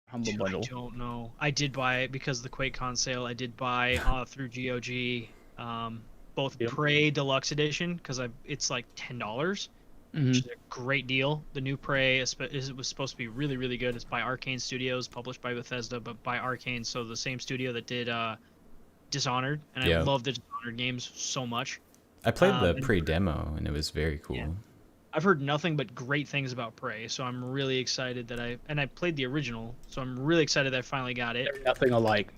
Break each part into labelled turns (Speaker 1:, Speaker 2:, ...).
Speaker 1: Humble
Speaker 2: Dude,
Speaker 1: bundle.
Speaker 2: I don't know. I did buy it because of the QuakeCon sale. I did buy through GOG, both
Speaker 1: Yep.
Speaker 2: Prey Deluxe Edition because it's like $10,
Speaker 1: Hmm.
Speaker 2: which is a great deal. The new Prey was supposed to be really really good. It's by Arcane Studios, published by Bethesda, but by Arcane, so the same studio that did Dishonored, and I
Speaker 3: Yeah.
Speaker 2: love the Dishonored games so much.
Speaker 3: I played the
Speaker 2: And
Speaker 3: pre-demo and it was very
Speaker 2: yeah,
Speaker 3: cool.
Speaker 2: I've heard nothing but great things about Prey, so I'm really excited that I played the original, so I'm really excited that I finally got it.
Speaker 1: They're nothing alike,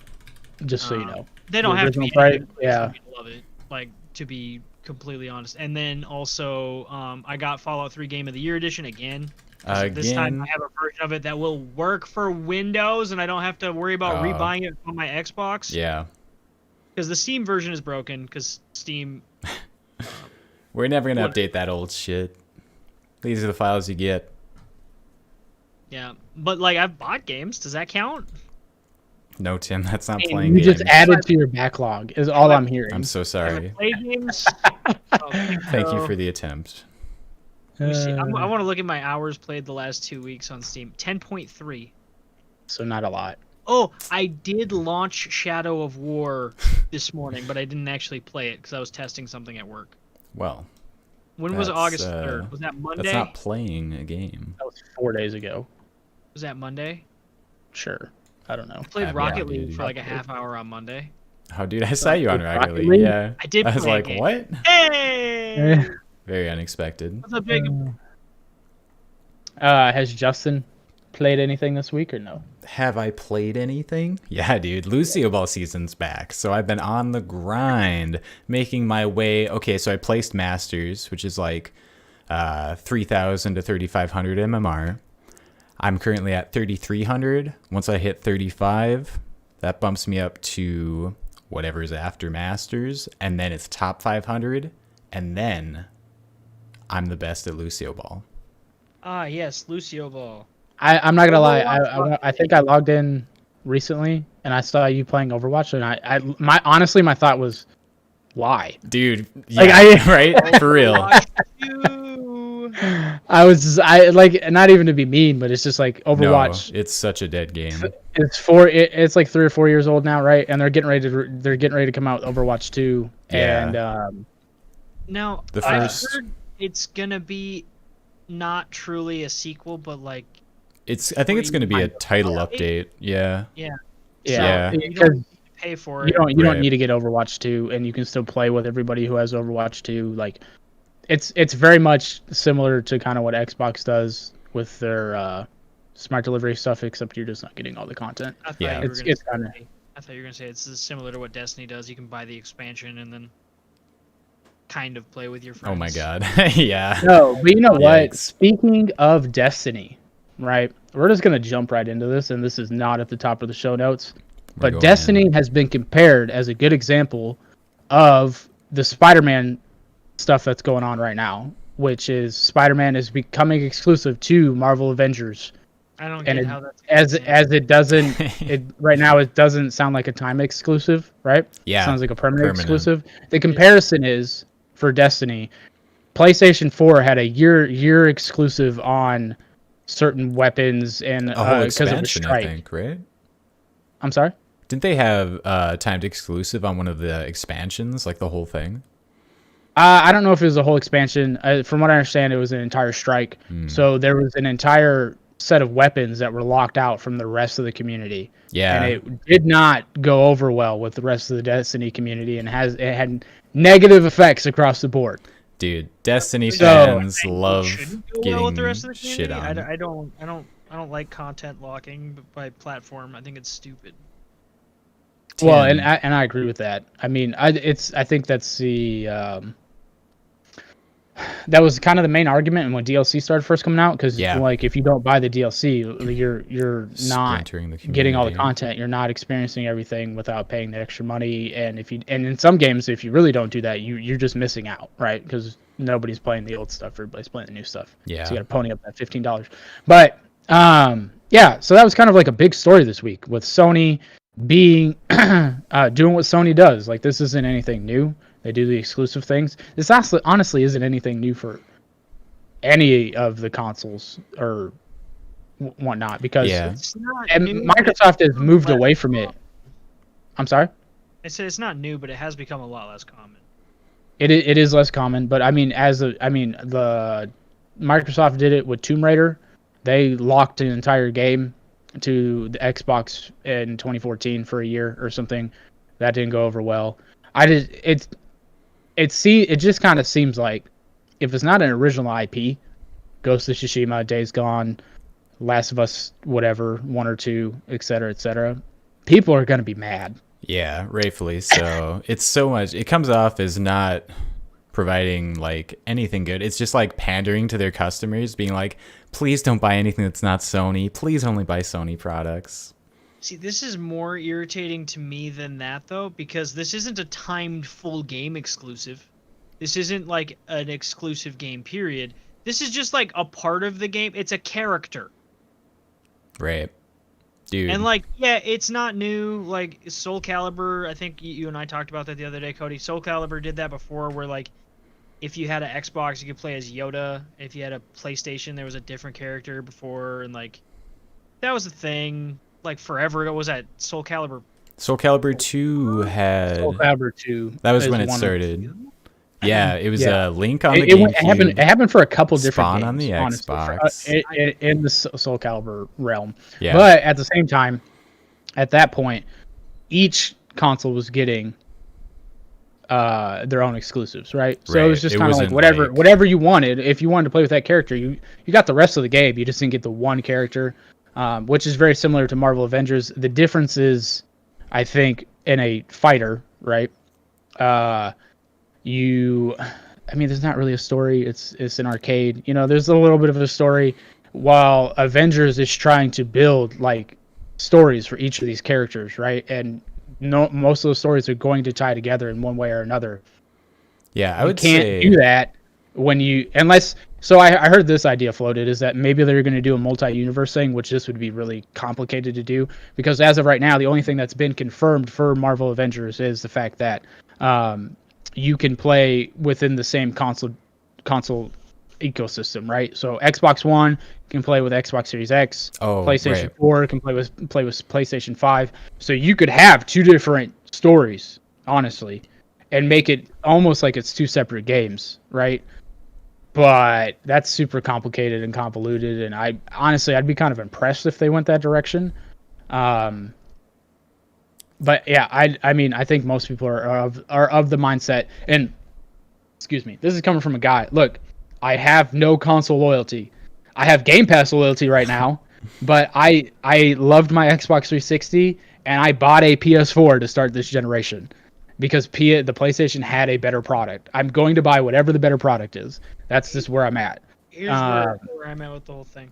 Speaker 1: just so you know.
Speaker 2: They
Speaker 1: The
Speaker 2: don't have to
Speaker 1: original
Speaker 2: be
Speaker 1: Prey,
Speaker 2: anything
Speaker 1: yeah.
Speaker 2: for me to love it. Like, to be completely honest. And then also, I got Fallout 3 Game of the Year edition again. This time I
Speaker 3: Again,
Speaker 2: have a version of it that will work for Windows, and I don't have to worry about rebuying it on my Xbox.
Speaker 3: yeah.
Speaker 2: Because the Steam version is broken. Because Steam.
Speaker 3: We're never gonna update that old shit. These are the files you get.
Speaker 2: Yeah, but like I've bought games. Does that count?
Speaker 3: No, Tim, that's not
Speaker 1: And
Speaker 3: playing
Speaker 1: you
Speaker 3: games.
Speaker 1: just added to your backlog is all I'm hearing.
Speaker 3: I'm so
Speaker 2: Have
Speaker 3: sorry.
Speaker 2: I played games?
Speaker 3: Thank you for the attempt.
Speaker 2: Let me see. I want to look at my hours played the last 2 weeks on Steam. 10.3.
Speaker 1: So not a lot.
Speaker 2: Oh, I did launch Shadow of War this morning, but I didn't actually play it because I was testing something at work.
Speaker 3: Well,
Speaker 2: When was it?
Speaker 3: That's,
Speaker 2: August 3rd? Was that Monday?
Speaker 3: that's not playing a game.
Speaker 1: That was 4 days ago.
Speaker 2: Was that Monday?
Speaker 1: Sure. I don't know.
Speaker 2: I played
Speaker 3: Yeah,
Speaker 2: Rocket
Speaker 3: yeah,
Speaker 2: League
Speaker 3: dude.
Speaker 2: for like a half hour on Monday.
Speaker 3: Oh, dude, I saw you on
Speaker 1: Rocket
Speaker 3: Rocket League.
Speaker 1: League?
Speaker 3: Yeah.
Speaker 2: I did
Speaker 3: I was
Speaker 2: play a
Speaker 3: like,
Speaker 2: game.
Speaker 3: what?
Speaker 2: Hey!
Speaker 3: Very unexpected.
Speaker 2: What's up, Jacob?
Speaker 1: Has Justin played anything this week or no?
Speaker 3: Have I played anything? Yeah, dude. Lucio Ball season's back. So I've been on the grind, making my way. Okay, so I placed Masters, which is like 3,000 to 3,500 MMR. I'm currently at 3,300. Once I hit 35, that bumps me up to whatever is after Masters. And then it's top 500. And then I'm the best at Lucio Ball.
Speaker 2: Ah, yes, Lucio Ball.
Speaker 1: I'm not gonna lie.
Speaker 2: Overwatch.
Speaker 1: I think I logged in recently and I saw you playing Overwatch, and honestly my thought was, why?
Speaker 3: Dude, yeah,
Speaker 1: Like,
Speaker 3: right? For real.
Speaker 2: Overwatch 2.
Speaker 1: I like, not even to be mean, but it's just like
Speaker 3: No,
Speaker 1: Overwatch.
Speaker 3: it's such a dead game.
Speaker 1: It's like 3 or 4 years old now, right? And they're getting ready to come out with Overwatch 2,
Speaker 3: Yeah.
Speaker 1: and
Speaker 2: Now,
Speaker 3: The
Speaker 2: I
Speaker 3: first-
Speaker 2: heard it's gonna be not truly a sequel, but like,
Speaker 3: I think it's going to be a title update. Yeah.
Speaker 2: yeah.
Speaker 3: Yeah.
Speaker 2: So you
Speaker 1: because
Speaker 2: don't pay for
Speaker 1: you
Speaker 2: it.
Speaker 1: don't
Speaker 3: Right.
Speaker 1: need to get Overwatch 2, and you can still play with everybody who has Overwatch 2. Like, it's very much similar to kind of what Xbox does with their smart delivery stuff, except you're just not getting all the content.
Speaker 2: I thought
Speaker 3: Yeah.
Speaker 2: you were
Speaker 1: It's
Speaker 2: gonna
Speaker 1: kind of
Speaker 2: say- I thought you were gonna say it's similar to what Destiny does. You can buy the expansion and then kind of play with your friends.
Speaker 3: Oh my god. Yeah.
Speaker 1: no, but you know what?
Speaker 3: Yikes.
Speaker 1: Speaking of Destiny, right? We're just gonna jump right into this, and this is not at the top of the show notes.
Speaker 3: We're
Speaker 1: But
Speaker 3: going
Speaker 1: Destiny
Speaker 3: in.
Speaker 1: has been compared as a good example of the Spider-Man stuff that's going on right now, which is Spider-Man is becoming exclusive to Marvel Avengers,
Speaker 2: I don't
Speaker 1: and
Speaker 2: get how that's
Speaker 1: as it doesn't right now it doesn't sound like a time exclusive, right?
Speaker 3: Yeah.
Speaker 1: It sounds like a permanent
Speaker 3: permanent.
Speaker 1: exclusive. The comparison is for Destiny, PlayStation 4 had a year exclusive on certain weapons and
Speaker 3: A whole
Speaker 1: because of the
Speaker 3: expansion, I
Speaker 1: strike.
Speaker 3: think, right?
Speaker 1: I'm sorry?
Speaker 3: Didn't they have timed exclusive on one of the expansions, like the whole thing?
Speaker 1: I don't know if it was a whole expansion. From what I understand, it was an entire strike. So there was an entire set of weapons that were locked out from the rest of the community.
Speaker 3: Yeah.
Speaker 1: And it did not go over well with the rest of the Destiny community, and it had negative effects across the board.
Speaker 3: Dude, Destiny
Speaker 1: So-
Speaker 3: fans love
Speaker 2: Shouldn't go well
Speaker 3: getting
Speaker 2: with the rest of the
Speaker 3: shit
Speaker 2: community.
Speaker 3: on.
Speaker 2: I don't like content locking by platform. I think it's stupid.
Speaker 1: Well,
Speaker 3: Tim,
Speaker 1: and I agree with that. I mean, I think that's that was kind of the main argument when DLC started first coming out, because
Speaker 3: Yeah.
Speaker 1: like if you don't buy the DLC, you're not
Speaker 3: Splintering the
Speaker 1: getting all the
Speaker 3: community.
Speaker 1: content. You're not experiencing everything without paying the extra money. And in some games, if you really don't do that, you're just missing out, right? Because nobody's playing the old stuff, everybody's playing the new stuff.
Speaker 3: Yeah.
Speaker 1: So you got to pony up that $15. But yeah, so that was kind of like a big story this week with Sony being doing what Sony does. Like, this isn't anything new. They do the exclusive things. This honestly isn't anything new for any of the consoles or whatnot, because
Speaker 2: It's not
Speaker 1: and
Speaker 2: new,
Speaker 1: Microsoft has moved
Speaker 2: less
Speaker 1: away from it.
Speaker 2: common.
Speaker 1: I'm sorry.
Speaker 2: I said it's not new, but it has become a lot less common.
Speaker 1: It is less common, but I mean, the Microsoft did it with Tomb Raider. They locked an entire game to the Xbox in 2014 for a year or something. That didn't go over well. It just kind of seems like if it's not an original IP, Ghost of Tsushima, Days Gone, Last of Us, whatever, 1 or 2, etc., people are gonna be mad.
Speaker 3: Yeah, rightfully so. It's so much. It comes off as not providing like anything good. It's just like pandering to their customers, being like, please don't buy anything that's not Sony. Please only buy Sony products.
Speaker 2: See, this is more irritating to me than that, though, because this isn't a timed full game exclusive. This isn't like an exclusive game, period. This is just like a part of the game. It's a character.
Speaker 3: Right. Dude.
Speaker 2: And like, yeah, it's not new. Like Soul Calibur, I think you and I talked about that the other day, Cody. Soul Calibur did that before, where like, if you had an Xbox, you could play as Yoda. If you had a PlayStation, there was a different character before, and like, that was a thing. Like forever ago, was that Soul Calibur?
Speaker 3: Soul Calibur 2 had.
Speaker 1: Soul Calibur 2.
Speaker 3: That was when it started. Yeah, it was a Link on the
Speaker 1: It
Speaker 3: GameCube.
Speaker 1: it happened for a couple different
Speaker 3: Spawn
Speaker 1: games,
Speaker 3: on the
Speaker 1: honestly,
Speaker 3: Xbox.
Speaker 1: in the Soul Calibur realm.
Speaker 3: Yeah.
Speaker 1: But at the same time, at that point, each console was getting their own exclusives, right? So it was just kind of like whatever you wanted. If you wanted to play with that character, you got the rest of the game. You just didn't get the one character, which is very similar to Marvel Avengers. The difference is, I think, in a fighter, right? There's not really a story. It's an arcade. There's a little bit of a story, while Avengers is trying to build like stories for each of these characters, right? And most of those stories are going to tie together in one way or another.
Speaker 3: Yeah, I would
Speaker 1: say you can't do that unless. So I heard this idea floated, is that maybe they're going to do a multi-universe thing, which this would be really complicated to do, because as of right now, the only thing that's been confirmed for Marvel Avengers is the fact that you can play within the same console ecosystem, right? So Xbox One can play with Xbox Series X. PlayStation 4 can play with PlayStation 5. So you could have two different stories, honestly, and make it almost like it's two separate games, right? But that's super complicated and convoluted, and I'd be kind of impressed if they went that direction. But yeah, I think most people are of the mindset, and excuse me, this is coming from a guy. Look, I have no console loyalty. I have Game Pass loyalty right now, but I loved my Xbox 360, and I bought a PS4 to start this generation because the PlayStation had a better product. I'm going to buy whatever the better product is. That's just where I'm at.
Speaker 2: Here's where I'm at with the whole thing.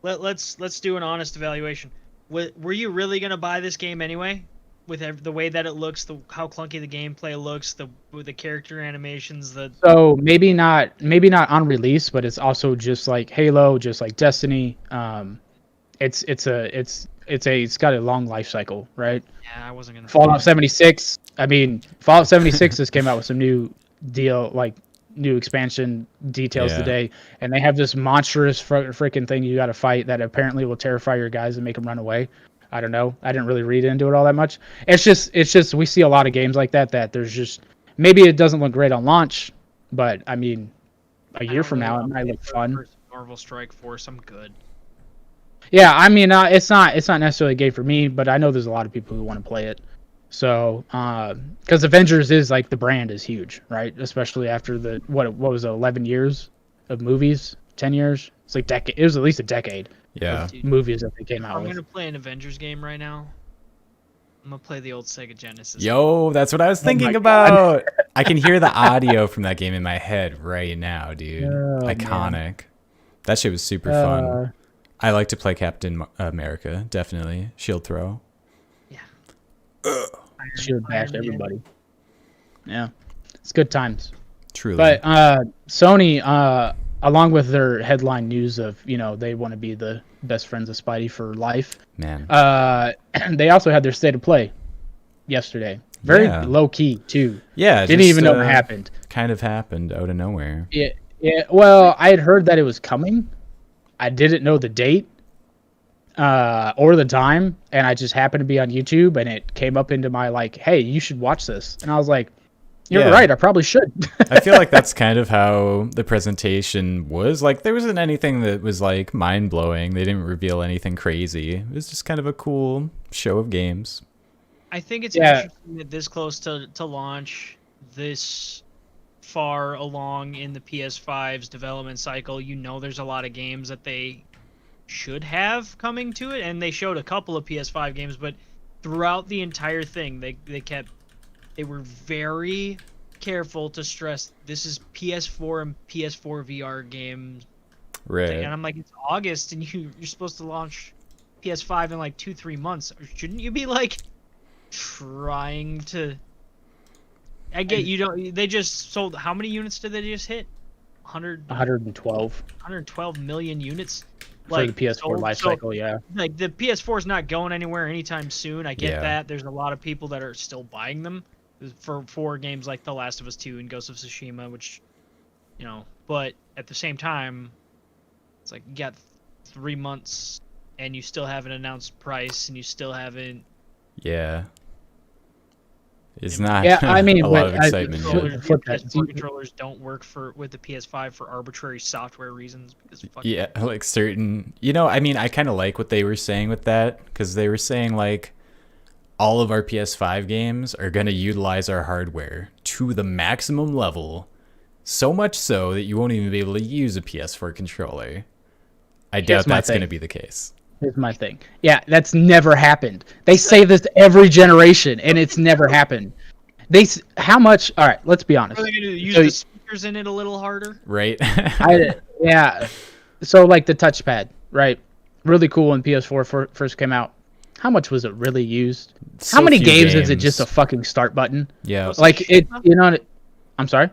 Speaker 2: Let's do an honest evaluation. Were you really gonna buy this game anyway? With the way that it looks, how clunky the gameplay looks, the character animations,
Speaker 1: So maybe not on release, but it's also just like Halo, just like Destiny. It's got a long life cycle, right?
Speaker 2: Yeah, I wasn't gonna.
Speaker 1: Fallout 76. Fallout 76 just came out with some new expansion details today, and they have this monstrous freaking thing you got to fight that apparently will terrify your guys and make them run away. I don't know. I didn't really read into it all that much. It's just we see a lot of games like that there's just, maybe it doesn't look great on launch, but a year from now it might look fun.
Speaker 2: Marvel Strike Force, I'm good.
Speaker 1: Yeah, it's not necessarily a game for me, but I know there's a lot of people who want to play it. So, because Avengers is like, the brand is huge, right? Especially after the what was it, 11 years of movies, 10 years. It's like decade. It was at least a decade.
Speaker 3: Yeah.
Speaker 1: Movies that they came out with.
Speaker 2: I'm gonna play an Avengers game right now. I'm gonna play the old Sega Genesis.
Speaker 3: Yo, that's what I was thinking about. I can hear the audio from that game in my head right now, dude. Iconic. Man. That shit was super fun. I like to play Captain America, definitely. Shield throw.
Speaker 2: Yeah.
Speaker 1: Shield bash everybody. Yeah. It's good times.
Speaker 3: Truly.
Speaker 1: But Sony, along with their headline news of, they want to be the best friends of Spidey for life.
Speaker 3: Man.
Speaker 1: They also had their state of play yesterday. Very low key too.
Speaker 3: Yeah.
Speaker 1: Didn't even know what happened.
Speaker 3: Kind of happened out of nowhere.
Speaker 1: Yeah. Well, I had heard that it was coming. I didn't know the date. or the time, and I just happened to be on YouTube, and it came up into my like, hey, you should watch this, and I was like, you're right, I probably should.
Speaker 3: I feel like that's kind of how the presentation was. Like, there wasn't anything that was like mind blowing. They didn't reveal anything crazy. It was just kind of a cool show of games.
Speaker 2: I think it's interesting that this close to launch, this far along in the PS5's development cycle, there's a lot of games that they should have coming to it, and they showed a couple of PS5 games, but throughout the entire thing, they were very careful to stress this is PS4 and PS4 VR games.
Speaker 3: Right.
Speaker 2: And I'm like, it's August, and you're supposed to launch PS5 in like 2-3 months. Shouldn't you be like trying to? I get you don't. They just sold. How many units did they just hit? 112 million units.
Speaker 1: For the PS4 life cycle, yeah.
Speaker 2: Like the PS4 is not going anywhere anytime soon. I get that. There's a lot of people that are still buying them for games like The Last of Us 2 and Ghost of Tsushima, which, but at the same time, it's like you got 3 months and you still haven't announced price and you still haven't.
Speaker 3: Yeah. It's not
Speaker 1: I mean,
Speaker 3: a lot of excitement yet.
Speaker 2: PS4 controllers don't work with the PS5 for arbitrary software reasons.
Speaker 3: Like certain, I kind of like what they were saying with that, because they were saying like all of our PS5 games are going to utilize our hardware to the maximum level, so much so that you won't even be able to use a PS4 controller. I doubt that's going to be the case.
Speaker 1: Here's my thing. Yeah, that's never happened. They say this every generation, and it's never happened. How much? All right, let's be honest.
Speaker 2: Are they going to use the speakers in it a little harder?
Speaker 3: Right.
Speaker 1: Yeah. So like the touchpad, right? Really cool when PS4 first came out. How much was it really used? How many games is it just a fucking start button?
Speaker 3: Yeah.
Speaker 1: Like it, I'm sorry.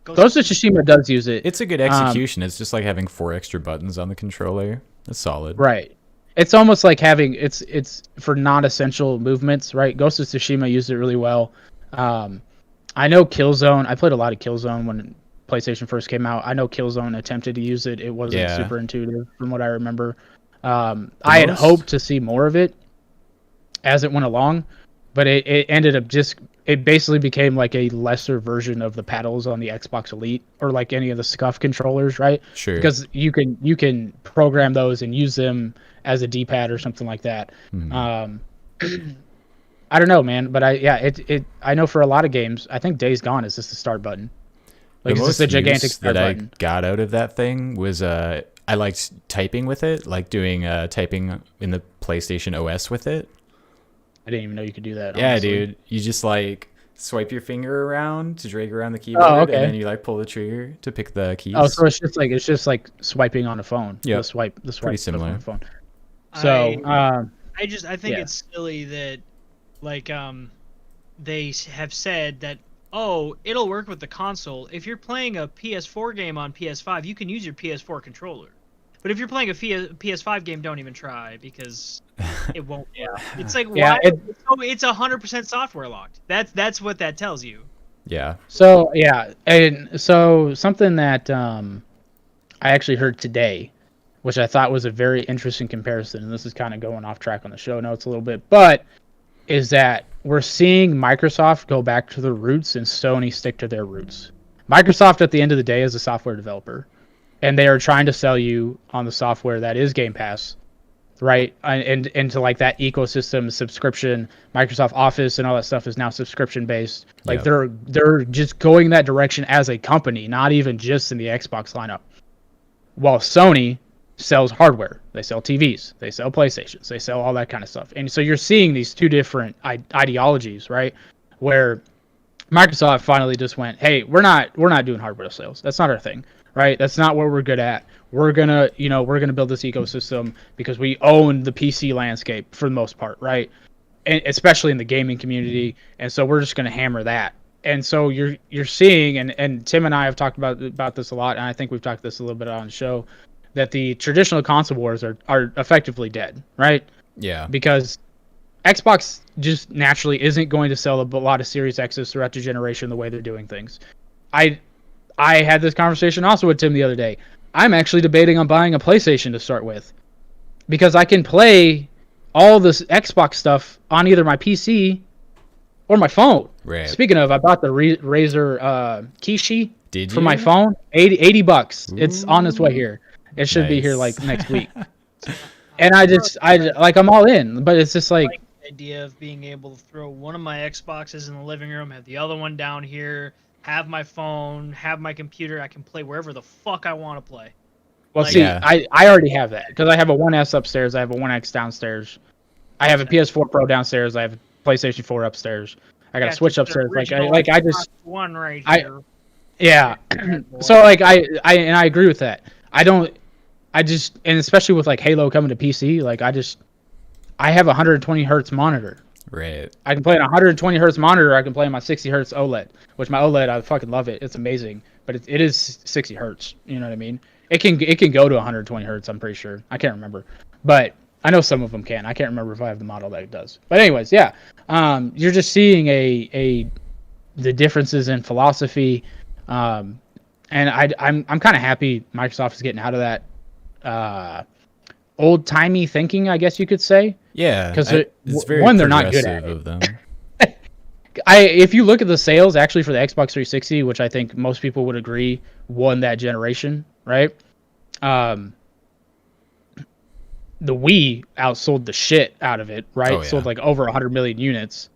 Speaker 1: Ghost of Tsushima does use it.
Speaker 3: It's a good execution. It's just like having 4 extra buttons on the controller. That's solid.
Speaker 1: Right. It's almost like having it's for non-essential movements, right? Ghost of Tsushima used it really well. I know Killzone. I played a lot of Killzone when PlayStation first came out. I know Killzone attempted to use it. It wasn't super intuitive, from what I remember. I had hoped to see more of it as it went along, but it ended up it basically became like a lesser version of the paddles on the Xbox Elite or like any of the SCUF controllers, right?
Speaker 3: Sure.
Speaker 1: Because you can program those and use them as a D-pad or something like that. Mm-hmm. I don't know, man, but I know for a lot of games, I think Days Gone is just the start button. Like, it's just a gigantic start button.
Speaker 3: I got out of that thing was I liked typing with it, like doing typing in the PlayStation OS with it.
Speaker 1: I didn't even know you could do that.
Speaker 3: Yeah,
Speaker 1: honestly.
Speaker 3: dude. You just like swipe your finger around to drag around the keyboard, and then you like pull the trigger to pick the keys.
Speaker 1: Oh, so it's just like swiping on a phone.
Speaker 3: Yeah,
Speaker 1: the swipe
Speaker 3: pretty similar
Speaker 1: on a phone. So
Speaker 2: I think it's silly that like they have said that it'll work with the console. If you're playing a PS4 game on PS5, you can use your PS4 controller. But if you're playing a PS5 game, don't even try, because it won't. It's like why? It's 100% software locked. That's what that tells you.
Speaker 3: Yeah.
Speaker 1: So and so something that I actually heard today, which I thought was a very interesting comparison, and this is kind of going off track on the show notes a little bit, but is that we're seeing Microsoft go back to their roots and Sony stick to their roots. Microsoft, at the end of the day, is a software developer. And they are trying to sell you on the software that is Game Pass, right? And into like that ecosystem subscription. Microsoft Office and all that stuff is now subscription based. Like they're just going that direction as a company, not even just in the Xbox lineup. While Sony sells hardware, they sell TVs, they sell PlayStations, they sell all that kind of stuff. And so you're seeing these two different ideologies, right? Where Microsoft finally just went, hey, we're not doing hardware sales. That's not our thing. Right, that's not what we're good at. We're gonna build this ecosystem because we own the PC landscape for the most part, right? And especially in the gaming community. And so we're just gonna hammer that. And so you're seeing, and Tim and I have talked about this a lot, and I think we've talked this a little bit on the show, that the traditional console wars are effectively dead, right?
Speaker 3: Yeah.
Speaker 1: Because Xbox just naturally isn't going to sell a lot of Series X's throughout the generation the way they're doing things. I had this conversation also with Tim the other day. I'm actually debating on buying a PlayStation to start with. because I can play all this Xbox stuff on either my PC or my phone.
Speaker 3: Right.
Speaker 1: Speaking of, I bought the Razer Kishi
Speaker 3: Did
Speaker 1: for
Speaker 3: you?
Speaker 1: my phone. $80. It's on its way
Speaker 3: Ooh.
Speaker 1: here. It should be here
Speaker 3: Nice.
Speaker 1: like next week. And I'm all in, but it's just like
Speaker 2: the idea of being able to throw one of my Xboxes in the living room, have the other one down here, have my phone, have my computer. I can play wherever the fuck I want to play.
Speaker 1: well,
Speaker 2: Like,
Speaker 1: see,
Speaker 3: Yeah.
Speaker 1: I already have that because I have a 1S upstairs. I have a 1X downstairs. I have a PS4 Pro downstairs. I have a PlayStation 4 upstairs. I got a Switch upstairs. I just
Speaker 2: one right
Speaker 1: I-
Speaker 2: here.
Speaker 1: yeah. So like I agree with that. I just and especially with like Halo coming to PC, like I have a 120 hertz monitor.
Speaker 3: Right.
Speaker 1: I can play on a 120 hertz monitor. I can play on my 60 hertz OLED, which my OLED I fucking love it. It's amazing, but it is 60 hertz. You know what I mean? It can go to 120 hertz. I'm pretty sure. I can't remember, but I know some of them can. I can't remember if I have the model that it does. But anyways, yeah. You're just seeing the differences in philosophy, and I'm kind of happy Microsoft is getting out of that old timey thinking, I guess you could say.
Speaker 3: Yeah.
Speaker 1: Because
Speaker 3: it's very
Speaker 1: one, they're not good at
Speaker 3: progressive
Speaker 1: it.
Speaker 3: of them.
Speaker 1: If you look at the sales actually for the Xbox 360, which I think most people would agree won that generation, right? The Wii outsold the shit out of it, right?
Speaker 3: Oh, yeah.
Speaker 1: Sold like over 100 million units,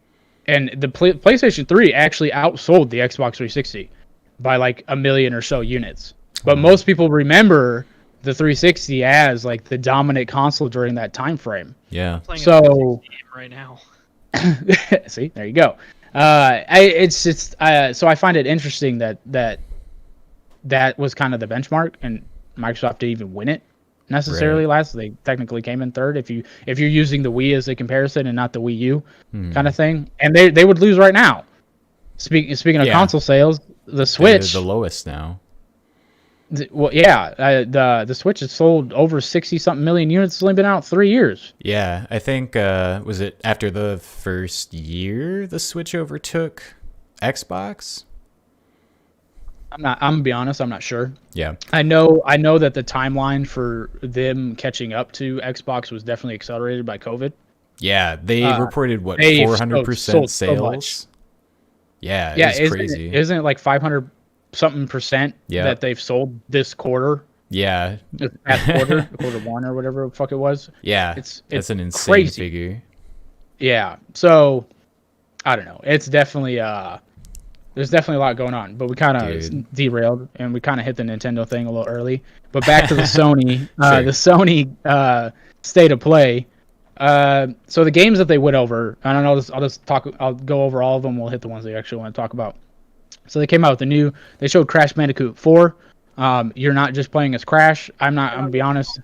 Speaker 1: and the PlayStation 3 actually outsold the Xbox 360 by like a million or so units. But most people remember the 360 as like the dominant console during that time frame.
Speaker 3: Yeah.
Speaker 2: Playing
Speaker 1: So-
Speaker 2: a 360 game right now.
Speaker 1: See, there you go. So I find it interesting that was kind of the benchmark, and Microsoft didn't even win it necessarily last. They technically came in third if you're using the Wii as a comparison and not the Wii U kind of thing, and they would lose right now. Speaking of console sales, the Switch,
Speaker 3: They're the lowest now.
Speaker 1: the Switch has sold over 60-something million units. It's only been out 3 years.
Speaker 3: Yeah, I think was it after the first year the Switch overtook Xbox?
Speaker 1: I'm gonna be honest, I'm not sure.
Speaker 3: Yeah.
Speaker 1: I know that the timeline for them catching up to Xbox was definitely accelerated by COVID.
Speaker 3: Yeah, they reported what
Speaker 1: they
Speaker 3: 400%
Speaker 1: sold so
Speaker 3: sales.
Speaker 1: much.
Speaker 3: Yeah,
Speaker 1: Yeah,
Speaker 3: it's crazy.
Speaker 1: Isn't it like 500 something percent
Speaker 3: Yeah.
Speaker 1: that they've sold this quarter?
Speaker 3: Yeah.
Speaker 1: This past quarter one or whatever the fuck it was.
Speaker 3: Yeah.
Speaker 1: It's
Speaker 3: That's an insane
Speaker 1: crazy.
Speaker 3: figure.
Speaker 1: Yeah. So I don't know. It's definitely there's definitely a lot going on, but we kind of derailed and we kind of hit the Nintendo thing a little early. But back to the Sony, the Sony state of play. So the games that they went over, and I'll go over all of them. We'll hit the ones they actually want to talk about. So they came out with they showed Crash Bandicoot 4. You're not just playing as Crash. I'm gonna be honest.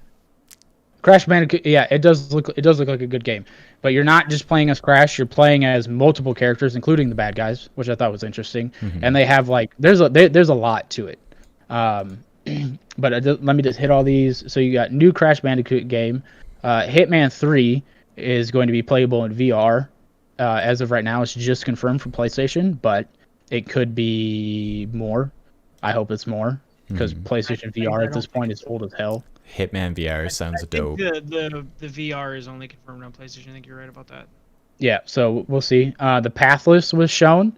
Speaker 1: Crash Bandicoot, yeah, it does look like a good game, but you're not just playing as Crash. You're playing as multiple characters, including the bad guys, which I thought was interesting. And they have like there's a lot to it. But let me just hit all these. So you got new Crash Bandicoot game. Hitman 3 is going to be playable in VR. As of right now, it's just confirmed for PlayStation, but it could be more. I hope it's more because PlayStation VR at this point is old as hell.
Speaker 3: Hitman VR sounds dope.
Speaker 2: The VR is only confirmed on PlayStation. I think you're right about that.
Speaker 1: Yeah, so we'll see. The Pathless was shown.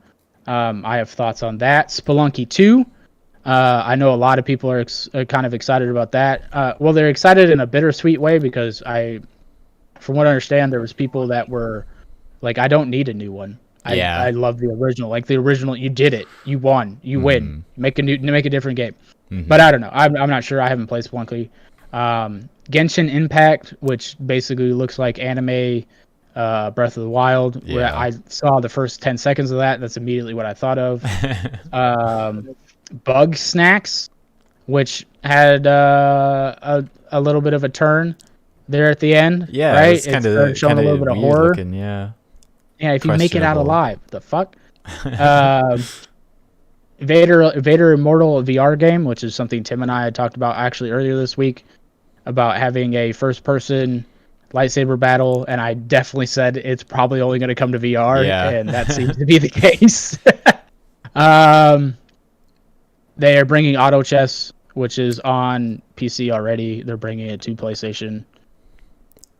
Speaker 1: I have thoughts on that. Spelunky 2. I know a lot of people are kind of excited about that. Well, they're excited in a bittersweet way because from what I understand, there was people that were like, I don't need a new one. I love the original. Like the original, you did it. You won. You win. Make a different game. But I don't know. I'm not sure. I haven't played Spelunky. Genshin Impact, which basically looks like anime Breath of the Wild.
Speaker 3: Yeah.
Speaker 1: Where I saw the first 10 seconds of that. That's immediately what I thought of. Bug Snacks, which had a little bit of a turn there at the end.
Speaker 3: Yeah,
Speaker 1: right.
Speaker 3: it's kind of
Speaker 1: showing a little bit of horror.
Speaker 3: Looking, yeah.
Speaker 1: Yeah, if you make it out
Speaker 3: Questionable.
Speaker 1: alive, the fuck. Vader Immortal VR game, which is something Tim and I had talked about actually earlier this week, about having a first-person lightsaber battle, and I definitely said it's probably only going to come to VR, and that seems to be the case. They are bringing Auto Chess, which is on PC already. They're bringing it to PlayStation.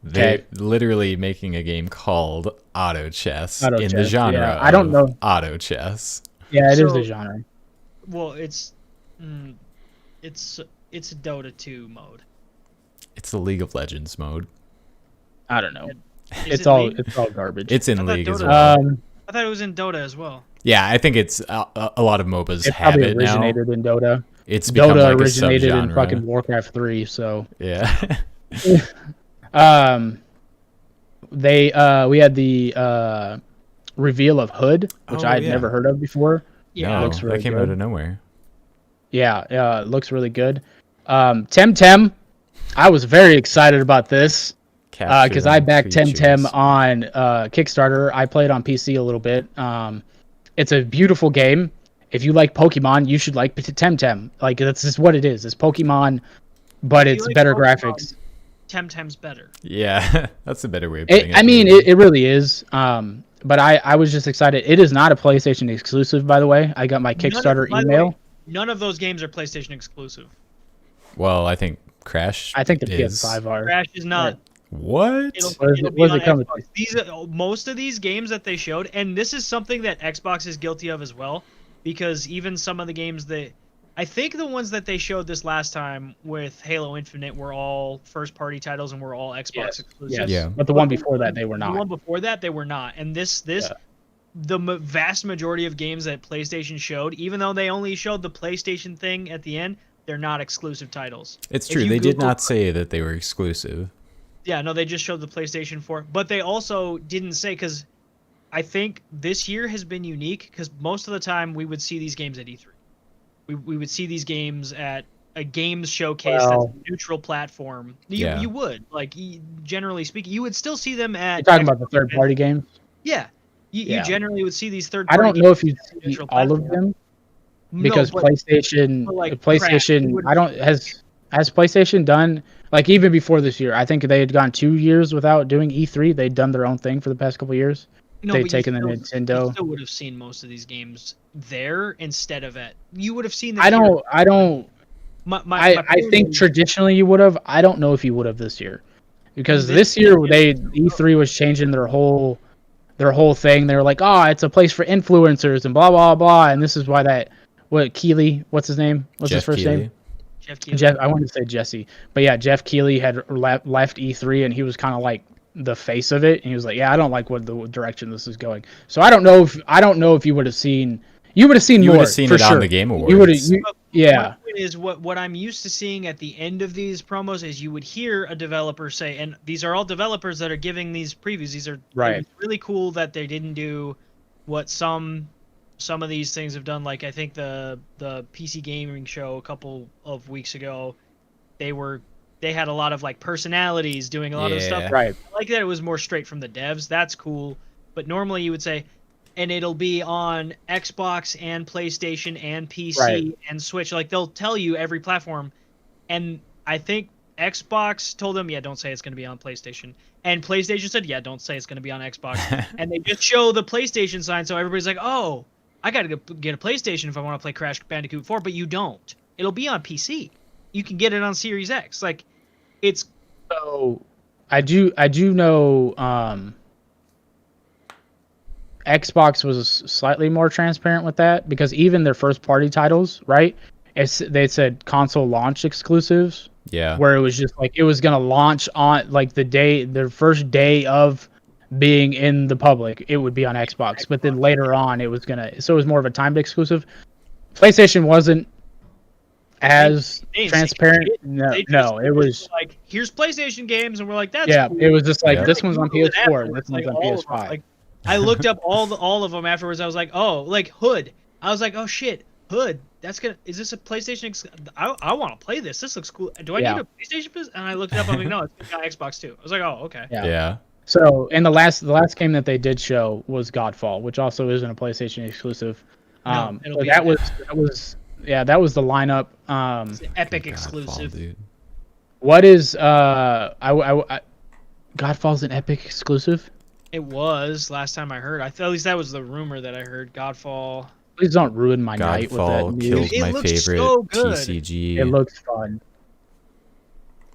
Speaker 3: They're literally making a game called auto chess in the genre
Speaker 1: yeah. I don't know.
Speaker 3: auto chess.
Speaker 1: Yeah, it is the genre.
Speaker 2: Well, it's a Dota 2 mode.
Speaker 3: It's the League of Legends mode.
Speaker 1: I don't know.
Speaker 2: It's
Speaker 1: all garbage.
Speaker 3: It's in League as well.
Speaker 2: I thought it was in Dota as well.
Speaker 3: Yeah, I think it's a lot of MOBAs have it now.
Speaker 1: It originated in Dota.
Speaker 3: It's become
Speaker 1: Dota
Speaker 3: like
Speaker 1: originated
Speaker 3: a subgenre.
Speaker 1: in fucking Warcraft 3, so
Speaker 3: yeah.
Speaker 1: We had the reveal of Hood, which I had never heard of before.
Speaker 3: Yeah,
Speaker 1: it looks really
Speaker 3: that came
Speaker 1: good.
Speaker 3: out of nowhere.
Speaker 1: Yeah, it looks really good. Temtem, I was very excited about this because I backed Temtem on Kickstarter. I played on PC a little bit. It's a beautiful game. If you like Pokemon, you should like Temtem. Like, that's just what it is. It's Pokemon, but it's better graphics.
Speaker 2: Temtem's better.
Speaker 3: Yeah, that's a better way of putting it.
Speaker 1: I mean, it really is. But I was just excited. It is not a PlayStation exclusive, by the way. I got my Kickstarter email.
Speaker 2: None of those games are PlayStation exclusive.
Speaker 3: Well, I think Crash.
Speaker 1: I think the PS5 are.
Speaker 2: Crash is not.
Speaker 3: What?
Speaker 2: It'll be on Xbox. Most of these games that they showed, and this is something that Xbox is guilty of as well, because even some of the games that I think the ones that they showed this last time with Halo Infinite were all first-party titles and were all Xbox exclusives.
Speaker 3: Yeah.
Speaker 1: But the one before that, they were not.
Speaker 2: The one before that, they were not. And the vast majority of games that PlayStation showed, even though they only showed the PlayStation thing at the end, they're not exclusive titles.
Speaker 3: It's true. They did not say that they were exclusive.
Speaker 2: Yeah, no, they just showed the PlayStation 4. But they also didn't say, because I think this year has been unique, because most of the time we would see these games at E3. We would see these games at a games showcase that's a neutral platform. You would, like, generally speaking, you would still see them at...
Speaker 1: You're talking about the third-party games?
Speaker 2: Yeah. You generally would see these third-party
Speaker 1: games. I don't know if you'd see all of them, because PlayStation... Has PlayStation done... Like, even before this year, I think they had gone 2 years without doing E3. They'd done their own thing for the past couple of years. They'd taken the Nintendo.
Speaker 2: You still would have seen most of these games there instead of at... You would have seen them
Speaker 1: I think traditionally you would have. I don't know if you would have this year. Because this year, E3 was changing their whole thing. They were like, it's a place for influencers and blah, blah, blah. And this is why Keighley, what's his name? What's his first name?
Speaker 2: Jeff Keighley.
Speaker 1: Jeff, I wanted to say Jesse, but yeah, Jeff Keighley had left E3, and he was kind of like the face of it, and he was like, I don't like what the direction this is going. So I don't know if you would have seen. You would have seen more. You would have seen it on
Speaker 3: the Game Awards.
Speaker 1: You would have. Yeah.
Speaker 2: My point is what I'm used to seeing at the end of these promos is you would hear a developer say, and these are all developers that are giving these previews. These are
Speaker 1: right.
Speaker 2: It's really cool that they didn't do what some of these things have done. Like, I think the PC gaming show a couple of weeks ago, they had a lot of like personalities doing a lot of the stuff.
Speaker 1: Right.
Speaker 2: I like that it was more straight from the devs. That's cool. But normally you would say, and it'll be on Xbox and PlayStation and PC and Switch. Like, they'll tell you every platform. And I think Xbox told them, don't say it's going to be on PlayStation. And PlayStation said, don't say it's going to be on Xbox. And they just show the PlayStation sign, so everybody's like, I got to get a PlayStation if I want to play Crash Bandicoot 4, but you don't. It'll be on PC. You can get it on Series X. Like, it's...
Speaker 1: So, I do know Xbox was slightly more transparent with that, because even their first-party titles, right? They said console launch exclusives.
Speaker 3: Yeah.
Speaker 1: Where it was just like, it was going to launch on, like, their first day of being in the public, it would be on Xbox, but then later on it was so it was more of a timed exclusive. PlayStation wasn't as transparent. No, it was
Speaker 2: like, here's PlayStation games, and we're like, that's cool.
Speaker 1: It was just like, this one's on PS4, this one's on PS5.
Speaker 2: Like, I looked up all of them afterwards. I was like, like Hood. I was like, oh shit, Hood. Is this a PlayStation? I want to play this. This looks cool. Do I need a PlayStation? And I looked it up. I'm like, no, it's on Xbox too. I was like, oh, okay.
Speaker 3: Yeah.
Speaker 1: So, and the last game that they did show was Godfall, which also isn't a PlayStation exclusive. That was the lineup.
Speaker 2: It's an Epic exclusive.
Speaker 3: Dude.
Speaker 1: What is Godfall's an Epic exclusive?
Speaker 2: It was last time I heard. At least that was the rumor that I heard. Godfall.
Speaker 1: Please don't ruin my night with that news.
Speaker 3: Kills my favorite TCG.
Speaker 1: It looks fun.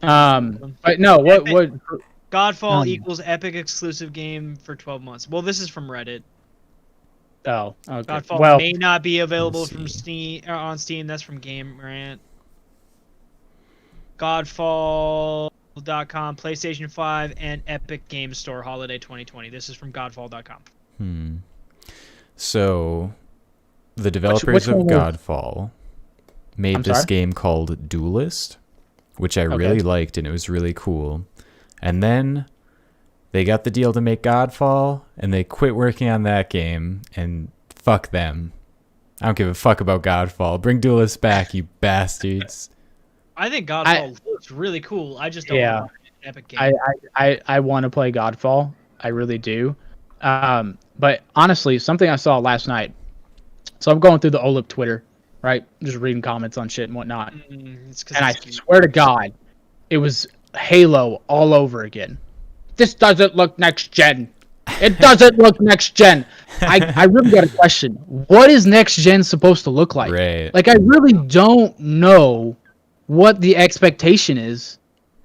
Speaker 1: But no, what
Speaker 2: Godfall equals epic exclusive game for 12 months. Well, this is from Reddit.
Speaker 1: Oh, okay.
Speaker 2: Godfall may not be available from Steam on Steam. That's from Game Rant. Godfall.com, PlayStation 5, and Epic Game Store Holiday 2020. This is from Godfall.com.
Speaker 3: So, the developers of Godfall made this game called Duelist, which I really liked, and it was really cool. And then they got the deal to make Godfall, and they quit working on that game, and fuck them. I don't give a fuck about Godfall. Bring Duelist back, you bastards.
Speaker 2: I think Godfall looks really cool. I just don't want an Epic game.
Speaker 1: I want to play Godfall. I really do. But honestly, something I saw last night. So I'm going through the OLIP Twitter, right? Just reading comments on shit and whatnot. And I swear to God, it was Halo all over again. This doesn't look next gen. It doesn't look next gen. I really got a question. What is next gen supposed to look like?
Speaker 3: Right.
Speaker 1: Like, I really don't know what the expectation is,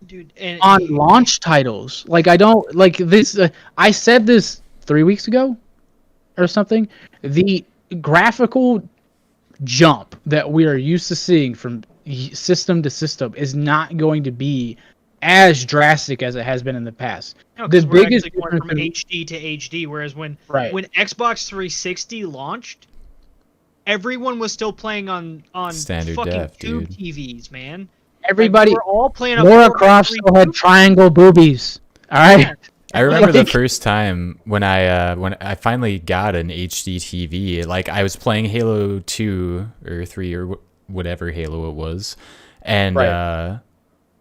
Speaker 2: dude,
Speaker 1: on launch titles. Like, I don't like this. I said this 3 weeks ago or something. The graphical jump that we are used to seeing from system to system is not going to be as drastic as it has been in the past.
Speaker 2: No, the biggest going from HD to HD, whereas when Xbox 360 launched, everyone was still playing on
Speaker 3: standard
Speaker 2: fucking
Speaker 3: def,
Speaker 2: tube
Speaker 3: dude.
Speaker 2: TVs, man.
Speaker 1: Everybody,
Speaker 2: like, we were all playing on
Speaker 1: Lara Croft still had triangle boobies. All right.
Speaker 2: Yeah.
Speaker 3: I remember the first time when I finally got an HD TV. Like, I was playing Halo 2 or 3 or whatever Halo it was, and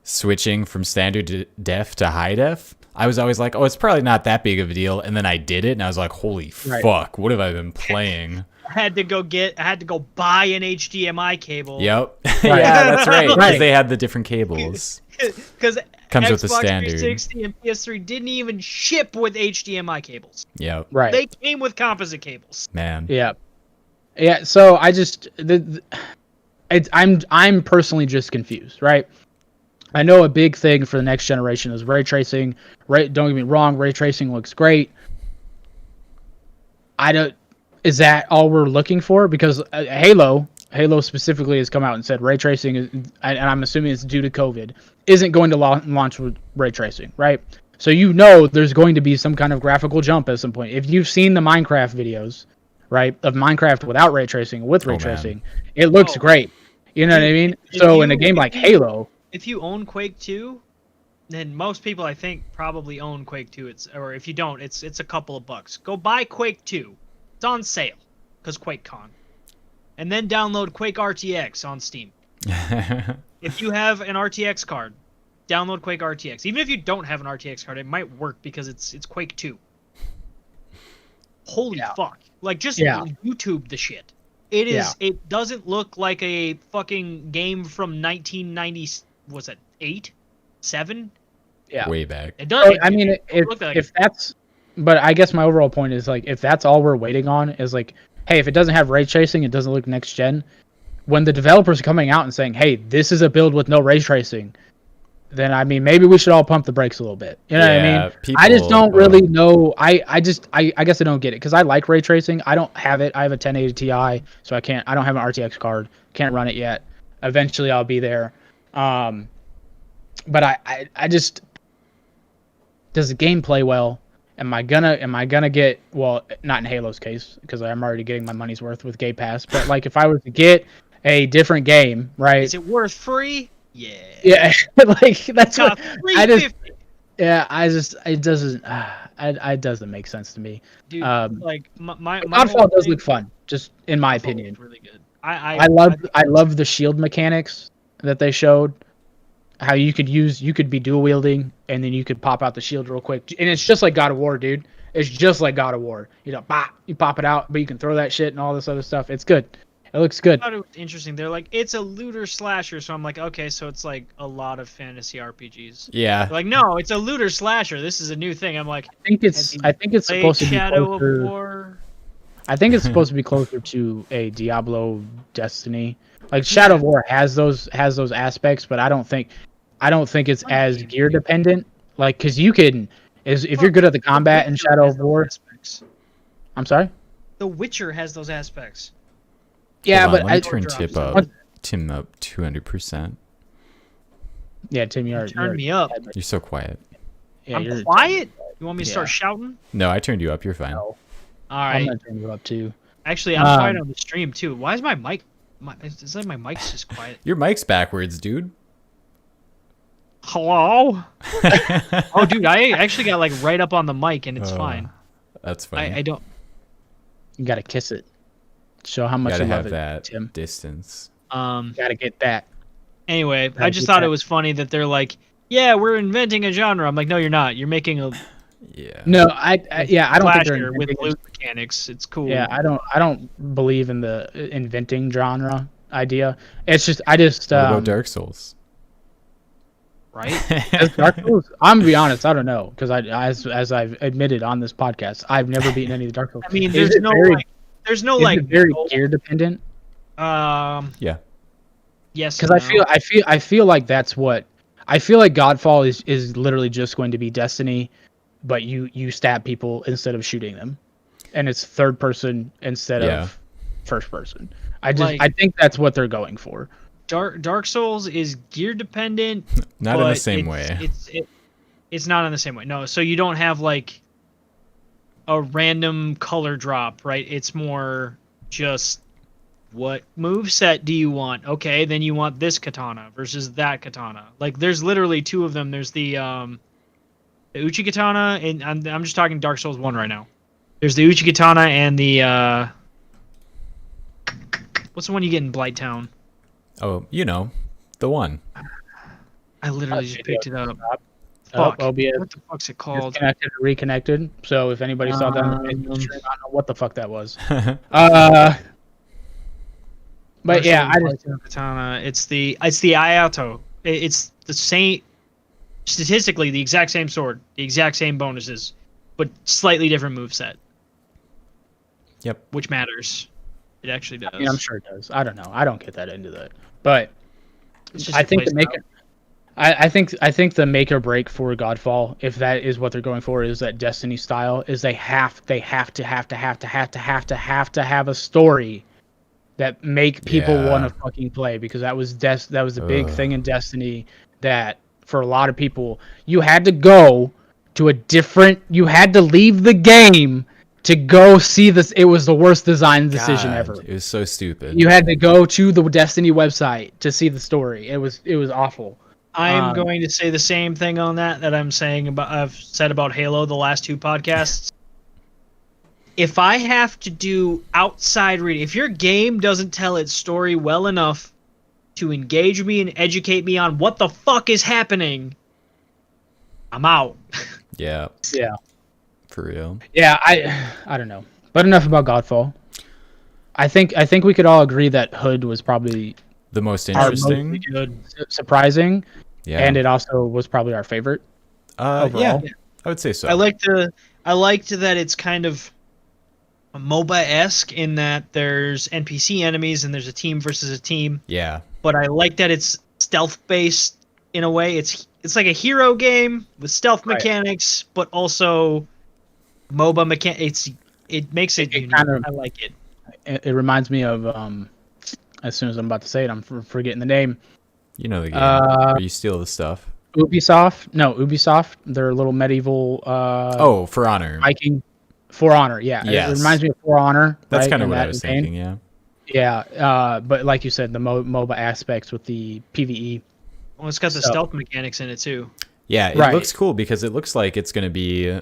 Speaker 3: switching from standard def to high def. I was always like, oh, it's probably not that big of a deal. And then I did it, and I was like, holy fuck, what have I been playing?
Speaker 2: I had to go buy an HDMI cable.
Speaker 3: Yep. Yeah, that's right. Because they had the different cables.
Speaker 2: Because
Speaker 3: comes
Speaker 2: Xbox
Speaker 3: with the standard.
Speaker 2: 360 and PS3 didn't even ship with HDMI cables.
Speaker 3: Yep.
Speaker 1: Right.
Speaker 2: They came with composite cables.
Speaker 3: Man.
Speaker 1: Yeah. Yeah. So I just, I'm personally just confused, right? I know a big thing for the next generation is ray tracing. Don't get me wrong, ray tracing looks great. Is that all we're looking for? Because Halo specifically has come out and said ray tracing, and I'm assuming it's due to COVID, isn't going to launch with ray tracing, right? So there's going to be some kind of graphical jump at some point. If you've seen the Minecraft videos, right, of Minecraft without ray tracing, with ray tracing, it looks great. You know what I mean? So in a game like Halo,
Speaker 2: if you own Quake 2, then most people I think probably own Quake 2. Or if you don't, it's a couple of bucks. Go buy Quake 2. It's on sale because QuakeCon. And then download Quake RTX on Steam. If you have an RTX card, download Quake RTX. Even if you don't have an RTX card, it might work because it's Quake 2. Holy fuck. Like, just YouTube the shit. It is. Yeah. It doesn't look like a fucking game from 1990. Was it 8, 7?
Speaker 3: Yeah, way back.
Speaker 2: It does.
Speaker 1: I mean, if that's. But I guess my overall point is, like, if that's all we're waiting on is, like, hey, if it doesn't have ray tracing, it doesn't look next gen. When the developers are coming out and saying, hey, this is a build with no ray tracing, then, I mean, maybe we should all pump the brakes a little bit. You know what I mean? I just don't really know. I guess I don't get it because I like ray tracing. I don't have it. I have a 1080 Ti, so I don't have an RTX card. Can't run it yet. Eventually, I'll be there. But I just, does the game play well? Am I gonna get, well, not in Halo's case because I'm already getting my money's worth with Game Pass, but like if I was to get a different game, right?
Speaker 2: Is it worth free? Yeah.
Speaker 1: Yeah, like that's what I just. Yeah, it doesn't make sense to me.
Speaker 2: Dude, like my
Speaker 1: Godfall does look fun, just in my opinion.
Speaker 2: Really good.
Speaker 1: I love the shield mechanics that they showed. How you could be dual wielding and then you could pop out the shield real quick, and it's just like God of War, dude. It's just like God of War. You pop it out, but you can throw that shit and all this other stuff. It's good. It looks good.
Speaker 2: I thought it was interesting. They're like, it's a looter slasher, so I'm like, okay, so it's like a lot of fantasy RPGs.
Speaker 3: Yeah.
Speaker 2: They're like, no, it's a looter slasher. This is a new thing. I'm like,
Speaker 1: I think it's supposed to be
Speaker 2: Shadow
Speaker 1: closer.
Speaker 2: of War.
Speaker 1: I think it's supposed to be closer to a Diablo Destiny. Like Shadow of War has those aspects, but I don't think it's as gear dependent. Like, because you can, if you're good at the combat in Shadow of War. I'm sorry.
Speaker 2: The Witcher has those aspects.
Speaker 1: Yeah,
Speaker 3: Hold on,
Speaker 1: but
Speaker 3: let me turn Tim up 200%.
Speaker 1: Yeah, Tim,
Speaker 2: Turn me up.
Speaker 3: You're so quiet.
Speaker 1: Yeah,
Speaker 2: I'm quiet. You want me to start shouting?
Speaker 3: No, I turned you up. You're fine.
Speaker 1: No.
Speaker 2: All right.
Speaker 1: I'm gonna turn you up too.
Speaker 2: Actually, I'm quiet on the stream too. Why is my mic? Is that my mic's just quiet?
Speaker 3: Your mic's backwards, dude.
Speaker 2: Hello. Oh, dude, I actually got like right up on the mic and it's fine.
Speaker 3: That's funny.
Speaker 2: I don't.
Speaker 1: You gotta kiss it. Show how much
Speaker 3: gotta
Speaker 1: you love
Speaker 3: have
Speaker 1: it,
Speaker 3: that
Speaker 1: Tim.
Speaker 3: distance.
Speaker 1: Gotta get that.
Speaker 2: Anyway, I just thought it was funny that they're like, "Yeah, we're inventing a genre." I'm like, "No, you're not. You're making a
Speaker 1: No, I don't think they're
Speaker 2: with loot mechanics. It's cool."
Speaker 1: Yeah, I don't believe in the inventing genre idea. It's just
Speaker 3: What about Dark Souls?
Speaker 2: Right?
Speaker 1: Dark Souls. I'm gonna be honest. I don't know because as I've admitted on this podcast, I've never beaten any of the Dark Souls.
Speaker 2: I mean, there's no
Speaker 1: very gear dependent.
Speaker 3: Yeah.
Speaker 2: Yes.
Speaker 1: Because I feel like that's what I feel like. Godfall is literally just going to be Destiny, but you stab people instead of shooting them, and it's third person instead of first person. I think that's what they're going for.
Speaker 2: Dark Souls is gear dependent.
Speaker 3: Not in the same way.
Speaker 2: It's not in the same way. No, so you don't have like a random color drop, right? It's more just what moveset do you want? Okay, then you want this katana versus that katana. Like there's literally two of them. There's the Uchi katana, and I'm just talking Dark Souls 1 right now. There's the Uchi katana and the what's the one you get in Blighttown?
Speaker 3: Oh, you know, the one.
Speaker 2: I literally just picked it up. Fuck.
Speaker 1: OBS.
Speaker 2: What the fuck's it called?
Speaker 1: Disconnected, reconnected. So if anybody saw that, on the stream, I don't know what the fuck that was. But yeah, I just
Speaker 2: katana. It's the Ayato. It's the same, statistically the exact same sword, the exact same bonuses, but slightly different moveset.
Speaker 3: Yep.
Speaker 2: Which matters. It actually does.
Speaker 1: I mean, I'm sure it does. I don't know. I don't get that into that. But
Speaker 2: It's
Speaker 1: I think I think the make or break for Godfall, if that is what they're going for, is that Destiny style is they have to have a story that make people want to fucking play, because that was the big thing in Destiny, that for a lot of people you had to go to you had to leave the game to go see this. It was the worst design decision ever.
Speaker 3: It was so stupid.
Speaker 1: You had to go to the Destiny website to see the story. It was awful.
Speaker 2: I'm going to say the same thing on that I've said about Halo the last two podcasts. If I have to do outside reading, if your game doesn't tell its story well enough to engage me and educate me on what the fuck is happening, I'm out.
Speaker 3: Yeah.
Speaker 1: Yeah.
Speaker 3: For real.
Speaker 1: Yeah, I don't know. But enough about Godfall. I think we could all agree that Hood was probably
Speaker 3: the most interesting,
Speaker 1: surprising,
Speaker 3: yeah,
Speaker 1: and it also was probably our favorite. Overall.
Speaker 3: Yeah, I would say so.
Speaker 2: I liked that it's kind of MOBA-esque in that there's NPC enemies and there's a team versus a team.
Speaker 3: Yeah.
Speaker 2: But I like that it's stealth-based in a way. It's like a hero game with stealth mechanics, but also MOBA mechanics. It makes it unique. I like it.
Speaker 1: It reminds me of as soon as I'm about to say it, I'm forgetting the name.
Speaker 3: You know the game. Where you steal the stuff.
Speaker 1: Ubisoft. Their little medieval.
Speaker 3: For Honor.
Speaker 1: Viking. For Honor, yeah.
Speaker 3: Yes.
Speaker 1: It reminds me of For Honor.
Speaker 3: That's kind of what I was thinking, yeah.
Speaker 1: Yeah, but like you said, the MOBA aspects with the PvE.
Speaker 2: Well, it's got the stealth mechanics in it too.
Speaker 3: Yeah, it looks cool because it looks like it's going to be,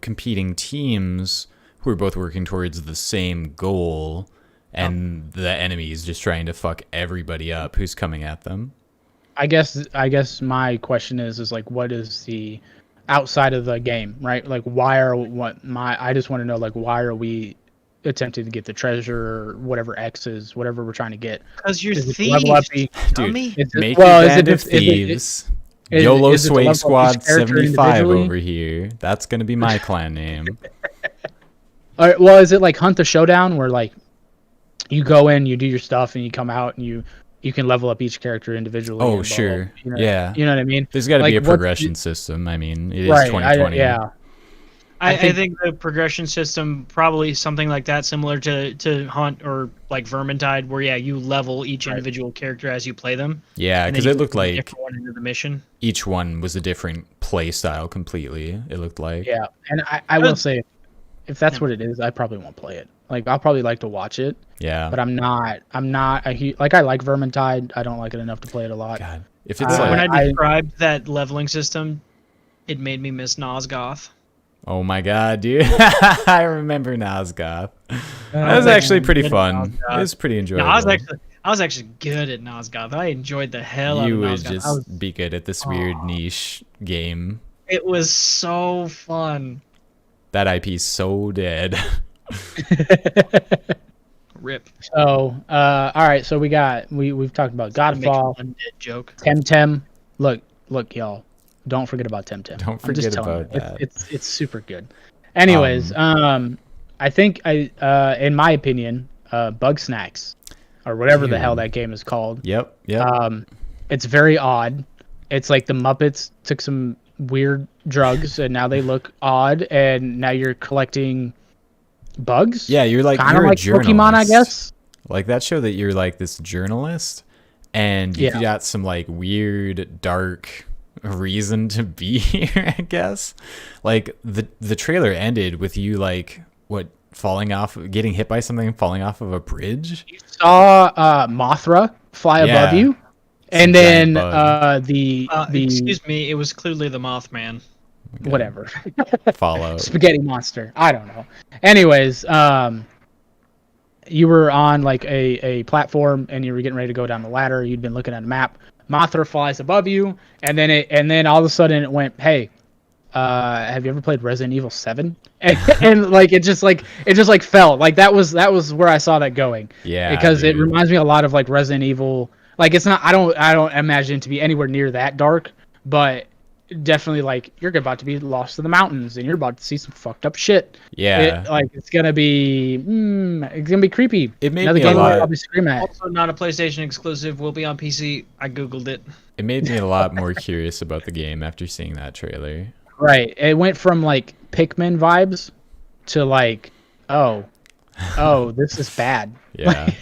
Speaker 3: competing teams who are both working towards the same goal, and the enemy is just trying to fuck everybody up who's coming at them.
Speaker 1: I guess my question is like, what is the outside of the game, right? Like, I just want to know, like, why are we attempting to get the treasure or whatever X is, whatever we're trying to get?
Speaker 2: Because you're thieves, dummy.
Speaker 3: Make your band of thieves. YOLO Swing Squad 75 over here. That's going to be my clan name.
Speaker 1: All right, well, is it like Hunt the Showdown, where like you go in, you do your stuff, and you come out and you you can level up each character individually.
Speaker 3: Oh,
Speaker 1: and blah,
Speaker 3: sure.
Speaker 1: blah, you know,
Speaker 3: Yeah.
Speaker 1: you know what I mean.
Speaker 3: There's got to
Speaker 1: Like,
Speaker 3: be a
Speaker 1: what's
Speaker 3: progression system. I mean, it is
Speaker 1: right?
Speaker 3: 2020.
Speaker 1: Yeah.
Speaker 2: I think the progression system probably something like that, similar to Hunt or like Vermintide, where you level each individual character as you play them.
Speaker 3: Yeah,
Speaker 2: and then
Speaker 3: because
Speaker 2: you
Speaker 3: it looked
Speaker 2: put a
Speaker 3: like
Speaker 2: different one into the mission.
Speaker 3: each one was a different play style completely. It looked like.
Speaker 1: Yeah, and I will say, if that's what it is, I probably won't play it. Like, I'll probably like to watch it.
Speaker 3: Yeah.
Speaker 1: But I'm not like, I like Vermintide. I don't like it enough to play it a lot.
Speaker 3: God, if it's
Speaker 2: When
Speaker 3: like,
Speaker 2: I described that leveling system, it made me miss Nosgoth.
Speaker 3: oh my god, dude, I remember Nosgoth. That was actually pretty fun. It was pretty enjoyable.
Speaker 2: No, I was actually good at Nosgoth. I enjoyed the hell out of
Speaker 3: You would
Speaker 2: Nosgoth.
Speaker 3: just be good at this weird niche game.
Speaker 2: It was so fun.
Speaker 3: That IP's so dead.
Speaker 2: Rip.
Speaker 1: So, all right. So we've talked about Godfall,
Speaker 2: Undead joke.
Speaker 1: Temtem. Look, y'all. Don't forget about Temtem.
Speaker 3: Don't
Speaker 1: I'm just
Speaker 3: forget
Speaker 1: telling
Speaker 3: about
Speaker 1: you,
Speaker 3: that.
Speaker 1: It's super good. Anyways, I think in my opinion, Bug Snacks, or whatever the hell that game is called.
Speaker 3: Yep.
Speaker 1: It's very odd. It's like the Muppets took some weird drugs and now they look odd, and now you're collecting bugs.
Speaker 3: Yeah, you're like
Speaker 1: kind of like
Speaker 3: journalist.
Speaker 1: Pokemon, I guess.
Speaker 3: Like that show that you're like this journalist, and you got some like weird dark reason to be here, I guess. Like the trailer ended with you like falling off, getting hit by something, falling off of a bridge.
Speaker 1: You saw Mothra fly above you, and then the
Speaker 2: excuse me, it was clearly the Mothman.
Speaker 3: Okay.
Speaker 1: Whatever.
Speaker 3: Fallout.
Speaker 1: Spaghetti monster. I don't know. Anyways, you were on like a platform and you were getting ready to go down the ladder. You'd been looking at a map. Mothra flies above you, and then all of a sudden it went, "Hey, have you ever played Resident Evil 7?" And like it just fell. Like that was where I saw that going.
Speaker 3: Yeah.
Speaker 1: Because
Speaker 3: dude.
Speaker 1: it reminds me a lot of like Resident Evil. Like it's not. I don't imagine it to be anywhere near that dark, but definitely like you're about to be lost in the mountains and you're about to see some fucked up shit.
Speaker 3: Yeah.
Speaker 1: It's gonna be creepy.
Speaker 3: It made
Speaker 1: Another
Speaker 3: me
Speaker 1: game
Speaker 3: a
Speaker 1: I'll
Speaker 3: lot.
Speaker 1: probably scream at.
Speaker 2: Also not a PlayStation exclusive, will be on PC. I googled it.
Speaker 3: It made me a lot more curious about the game after seeing that trailer.
Speaker 1: Right. It went from like Pikmin vibes to like, oh, this is bad.
Speaker 3: Yeah.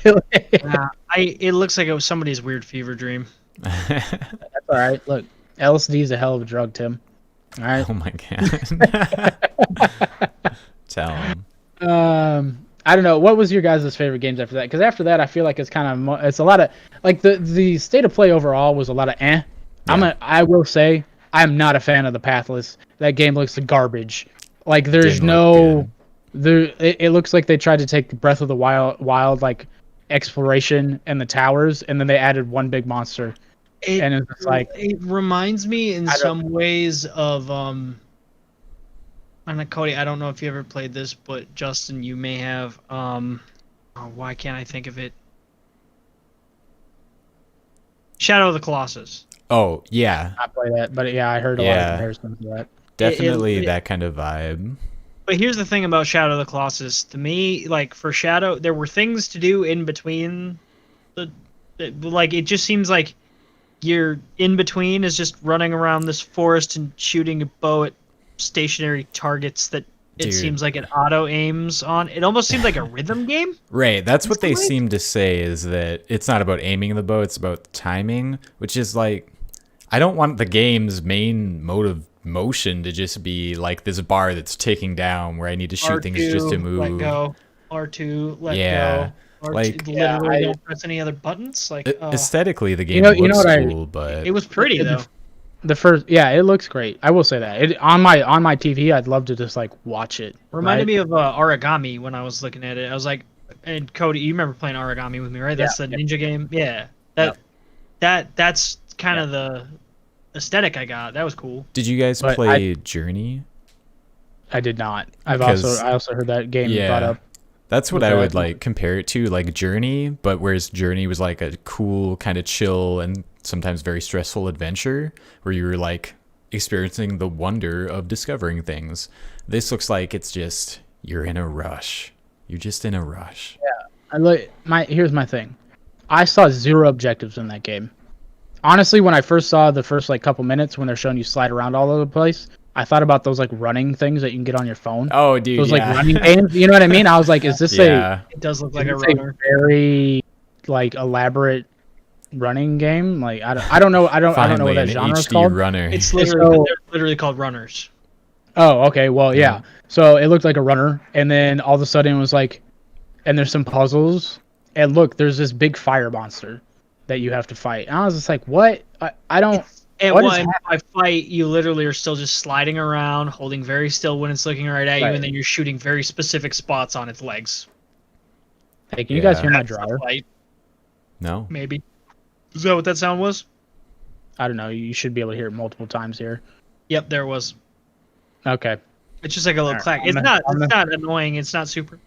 Speaker 2: It looks like it was somebody's weird fever dream.
Speaker 1: That's all right. Look, LSD is a hell of a drug, Tim. All right.
Speaker 3: Oh my god. Tell him.
Speaker 1: I don't know. What was your guys' favorite games after that? Because after that, I feel like it's kind of it's a lot of like the state of play overall was a lot of eh.
Speaker 3: Yeah.
Speaker 1: I will say I'm not a fan of the Pathless. That game looks like garbage. Like there's it looks like they tried to take Breath of the Wild like exploration and the towers, and then they added one big monster. And it's like
Speaker 2: it reminds me in some ways of and Cody, I don't know if you ever played this, but Justin, you may have why can't I think of it? Shadow of the Colossus.
Speaker 3: Oh yeah.
Speaker 1: I play that, but yeah, I heard a lot of comparisons to that.
Speaker 3: Definitely that kind of vibe.
Speaker 2: But here's the thing about Shadow of the Colossus. To me, like for Shadow, there were things to do in between like it just seems like your in between is just running around this forest and shooting a bow at stationary targets that it seems like it auto aims on. It almost seems like a rhythm game.
Speaker 3: Right. That's what they seem to say, is that it's not about aiming the bow, it's about timing, which is like, I don't want the game's main mode of motion to just be like this bar that's ticking down where I need to shoot things just to move.
Speaker 2: Let go. R2, let go.
Speaker 3: Like
Speaker 2: literally don't press any other buttons. Like
Speaker 3: aesthetically, the game looks cool, but
Speaker 2: it was pretty though.
Speaker 1: The first, it looks great. I will say that. On my TV, I'd love to just like watch it.
Speaker 2: Reminded me of Origami when I was looking at it. I was like, and Cody, you remember playing Origami with me, right? That's the ninja game. Yeah, that's kind of the aesthetic I got. That was cool.
Speaker 3: Did you guys play Journey?
Speaker 1: I did not. I also heard that game brought up.
Speaker 3: That's what I would like compare it to, like Journey, but whereas Journey was like a cool, kind of chill and sometimes very stressful adventure where you were like experiencing the wonder of discovering things. This looks like it's just you're in a rush. You're just in a rush.
Speaker 1: Yeah. Here's my thing. I saw 0 objectives in that game. Honestly, when I first saw the first like couple minutes when they're showing you slide around all over the place, I thought about those like running things that you can get on your phone.
Speaker 3: Oh, dude,
Speaker 1: Those
Speaker 3: yeah.
Speaker 1: like running games. You know what I mean? I was like, is this
Speaker 3: Yeah.
Speaker 2: It does look
Speaker 1: a
Speaker 2: like a runner.
Speaker 1: very like elaborate running game? Like I don't know. I don't know what that
Speaker 3: an
Speaker 1: genre is
Speaker 3: HD
Speaker 1: called.
Speaker 3: runner.
Speaker 2: It's
Speaker 1: So-
Speaker 2: they're literally called runners.
Speaker 1: Oh, okay. Well, yeah. So it looked like a runner, and then all of a sudden it was like, and there's some puzzles, and look, there's this big fire monster that you have to fight. And I was just like, what? I don't.
Speaker 2: And
Speaker 1: What is
Speaker 2: when I fight, you literally are still just sliding around, holding very still when it's looking right at you,
Speaker 1: Right.
Speaker 2: and then you're shooting very specific spots on its legs.
Speaker 1: Hey, can you guys
Speaker 3: Yeah.
Speaker 1: hear my
Speaker 2: That's the
Speaker 1: dryer?
Speaker 2: fight,
Speaker 3: No.
Speaker 2: maybe. Is that what that sound was?
Speaker 1: I don't know. You should be able to hear it multiple times here.
Speaker 2: Yep, there it was.
Speaker 1: Okay.
Speaker 2: It's just like a little
Speaker 1: Alright,
Speaker 2: clack.
Speaker 1: I'm
Speaker 2: It's
Speaker 1: gonna-
Speaker 2: not annoying. It's not super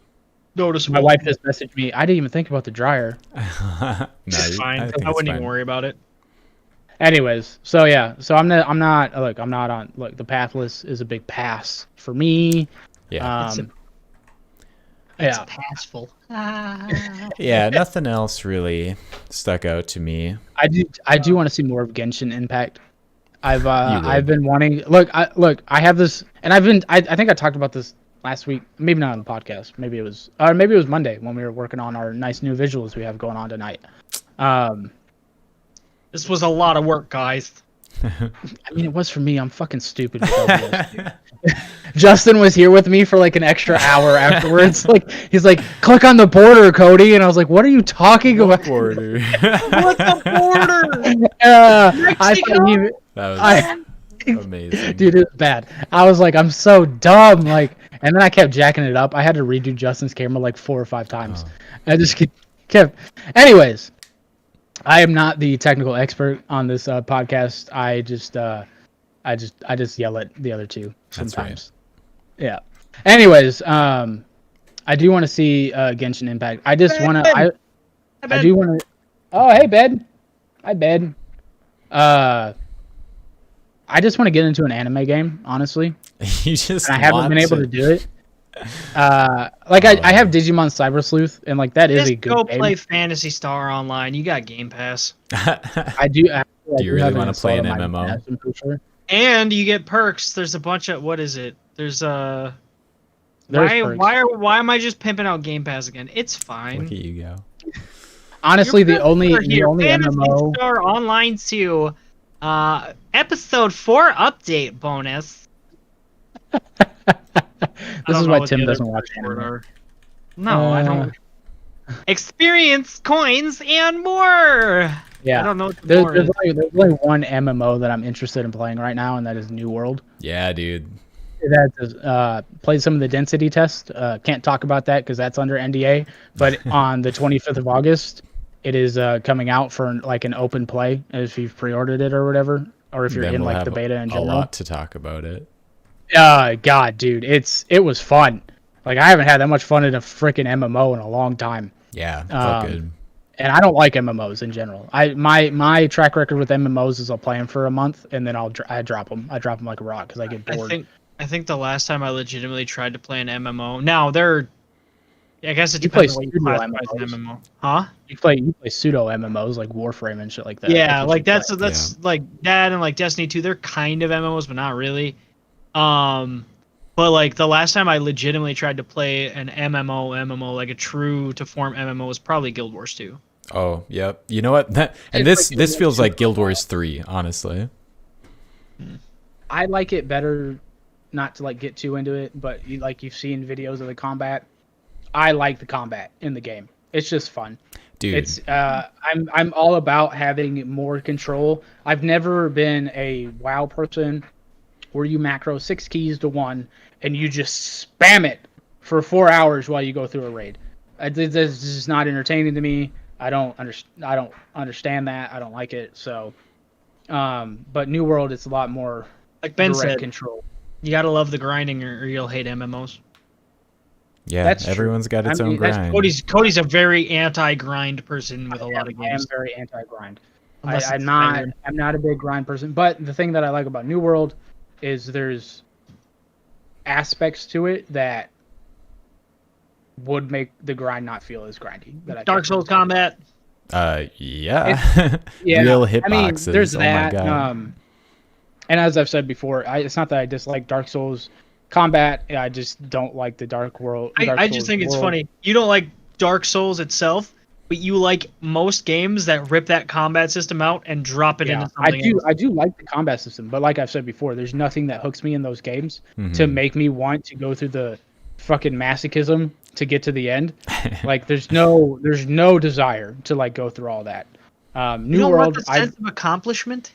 Speaker 2: noticeable.
Speaker 1: My wife just messaged me. I didn't even think about the dryer.
Speaker 3: No,
Speaker 2: It's fine. I,
Speaker 3: think it's
Speaker 2: wouldn't
Speaker 3: fine.
Speaker 2: even worry about it.
Speaker 1: Anyways, so yeah, so I'm not on. Look, the pathless is a big pass for me.
Speaker 3: Yeah.
Speaker 2: It's
Speaker 1: Um,
Speaker 2: It's
Speaker 1: yeah.
Speaker 2: passful.
Speaker 3: Yeah, nothing else really stuck out to me.
Speaker 1: I do want to see more of Genshin Impact.
Speaker 3: You would.
Speaker 1: I've been wanting. Look, I have this, and I think I talked about this last week. Maybe not on the podcast. Maybe it was Monday when we were working on our nice new visuals we have going on tonight.
Speaker 2: This was a lot of work, guys.
Speaker 1: I mean, it was for me. I'm fucking stupid. With OBS, dude. Justin was here with me for like an extra hour afterwards. Like he's like, click on the border, Cody, and I was like, what are you talking about?
Speaker 3: Border.
Speaker 2: What the border?
Speaker 1: I
Speaker 2: Mexico?
Speaker 1: thought he,
Speaker 3: That was
Speaker 1: I,
Speaker 3: amazing.
Speaker 1: dude, it was bad. I was like, I'm so dumb. Like, and then I kept jacking it up. I had to redo Justin's camera like 4 or 5 times. I just kept. Anyways, I am not the technical expert on this podcast. I just yell at the other two
Speaker 3: That's
Speaker 1: sometimes. Yeah. Anyways, I do want to see Genshin Impact. I just want to. I do want to. Oh, hey, Ben. Hi, Ben. I just want to get into an anime game, honestly.
Speaker 3: You just
Speaker 1: And I haven't been able to do it. I have Digimon Cyber Sleuth, and like that is
Speaker 2: Just
Speaker 1: a good
Speaker 2: go
Speaker 1: game.
Speaker 2: play Phantasy Star Online. You got Game Pass.
Speaker 1: I do.
Speaker 3: Do you really
Speaker 1: have it
Speaker 3: wanna play an
Speaker 1: installed on my
Speaker 3: MMO?
Speaker 1: Game Pass, I'm pretty sure.
Speaker 2: And you get perks. There's a bunch of what is it? There's
Speaker 1: There's perks.
Speaker 2: why am I just pimping out Game Pass again? It's fine.
Speaker 3: Look at you go.
Speaker 1: Honestly,
Speaker 2: You're
Speaker 1: the only
Speaker 2: here. Phantasy
Speaker 1: MMO.
Speaker 2: Star Online 2, episode 4 update bonus.
Speaker 1: This is why Tim doesn't watch anime.
Speaker 2: No, I don't. Experience coins and more.
Speaker 1: Yeah.
Speaker 2: I don't know what the
Speaker 1: There's,
Speaker 2: more
Speaker 1: there's,
Speaker 2: is.
Speaker 1: only, there's only one MMO that I'm interested in playing right now, and that is New World.
Speaker 3: Yeah, dude.
Speaker 1: That is, played some of the density test. Can't talk about that because that's under NDA. But on the 25th of August, it is coming out for like an open play if you've pre-ordered it or whatever, or if you're
Speaker 3: Then
Speaker 1: in
Speaker 3: we'll
Speaker 1: like the
Speaker 3: have
Speaker 1: beta in
Speaker 3: a
Speaker 1: general.
Speaker 3: lot to talk about it.
Speaker 1: God, dude, it was fun. Like I haven't had that much fun in a freaking MMO in a long time.
Speaker 3: Yeah, felt good.
Speaker 1: And I don't like MMOs in general. My track record with MMOs is I'll play them for a month and then I drop them. I drop them like a rock because I get bored.
Speaker 2: I think the last time I legitimately tried to play an MMO. Now I guess it
Speaker 1: You play
Speaker 2: depends on what you
Speaker 1: pseudo
Speaker 2: classify as an
Speaker 1: MMOs.
Speaker 2: MMO. Huh?
Speaker 1: You play pseudo MMOs like Warframe and shit like that.
Speaker 2: Yeah,
Speaker 1: what
Speaker 2: like
Speaker 1: you play.
Speaker 2: that's like that and like Destiny 2. They're kind of MMOs, but not really. But like the last time I legitimately tried to play an MMO, like a true to form MMO, was probably Guild Wars 2.
Speaker 3: Oh, yep. You know what? This feels like Guild Wars 3, honestly.
Speaker 1: I like it better, not to like get too into it, but you've seen videos of the combat. I like the combat in the game. It's just fun.
Speaker 3: Dude.
Speaker 1: It's I'm all about having more control. I've never been a WoW person where you macro 6 keys to 1 and you just spam it for 4 hours while you go through a raid. This is just not entertaining to me. I don't understand that. I don't like it. So, but New World, it's a lot more
Speaker 2: Like Ben
Speaker 1: direct
Speaker 2: said,
Speaker 1: control.
Speaker 2: you gotta love the grinding or you'll hate MMOs.
Speaker 3: Yeah,
Speaker 1: That's true.
Speaker 3: everyone's got its
Speaker 1: I mean,
Speaker 3: own
Speaker 1: that's
Speaker 3: grind.
Speaker 2: Cody's a very anti-grind person with a lot of
Speaker 1: I am
Speaker 2: games.
Speaker 1: very anti-grind.
Speaker 2: Unless
Speaker 1: I'm
Speaker 2: it's
Speaker 1: not.
Speaker 2: Skyrim.
Speaker 1: I'm not a big grind person. But the thing that I like about New World is there's aspects to it that would make the grind not feel as grindy. That I
Speaker 2: Dark
Speaker 1: think.
Speaker 2: Souls combat.
Speaker 3: Yeah.
Speaker 1: Yeah,
Speaker 3: Real
Speaker 1: I mean,
Speaker 3: hitboxes.
Speaker 1: there's
Speaker 3: Oh my
Speaker 1: that.
Speaker 3: god.
Speaker 1: And as I've said before, it's not that I dislike Dark Souls combat. I just don't like the Dark
Speaker 2: I just
Speaker 1: Souls
Speaker 2: think it's
Speaker 1: world.
Speaker 2: funny. You don't like Dark Souls itself, but you like most games that rip that combat system out and drop it
Speaker 1: Yeah,
Speaker 2: into something else.
Speaker 1: I do like the combat system, but like I've said before, there's nothing that hooks me in those games to
Speaker 3: Mhm.
Speaker 1: make me want to go through the fucking masochism to get to the end. Like there's no desire to like go through all that.
Speaker 2: You
Speaker 1: New
Speaker 2: don't want the
Speaker 1: World,
Speaker 2: sense of accomplishment?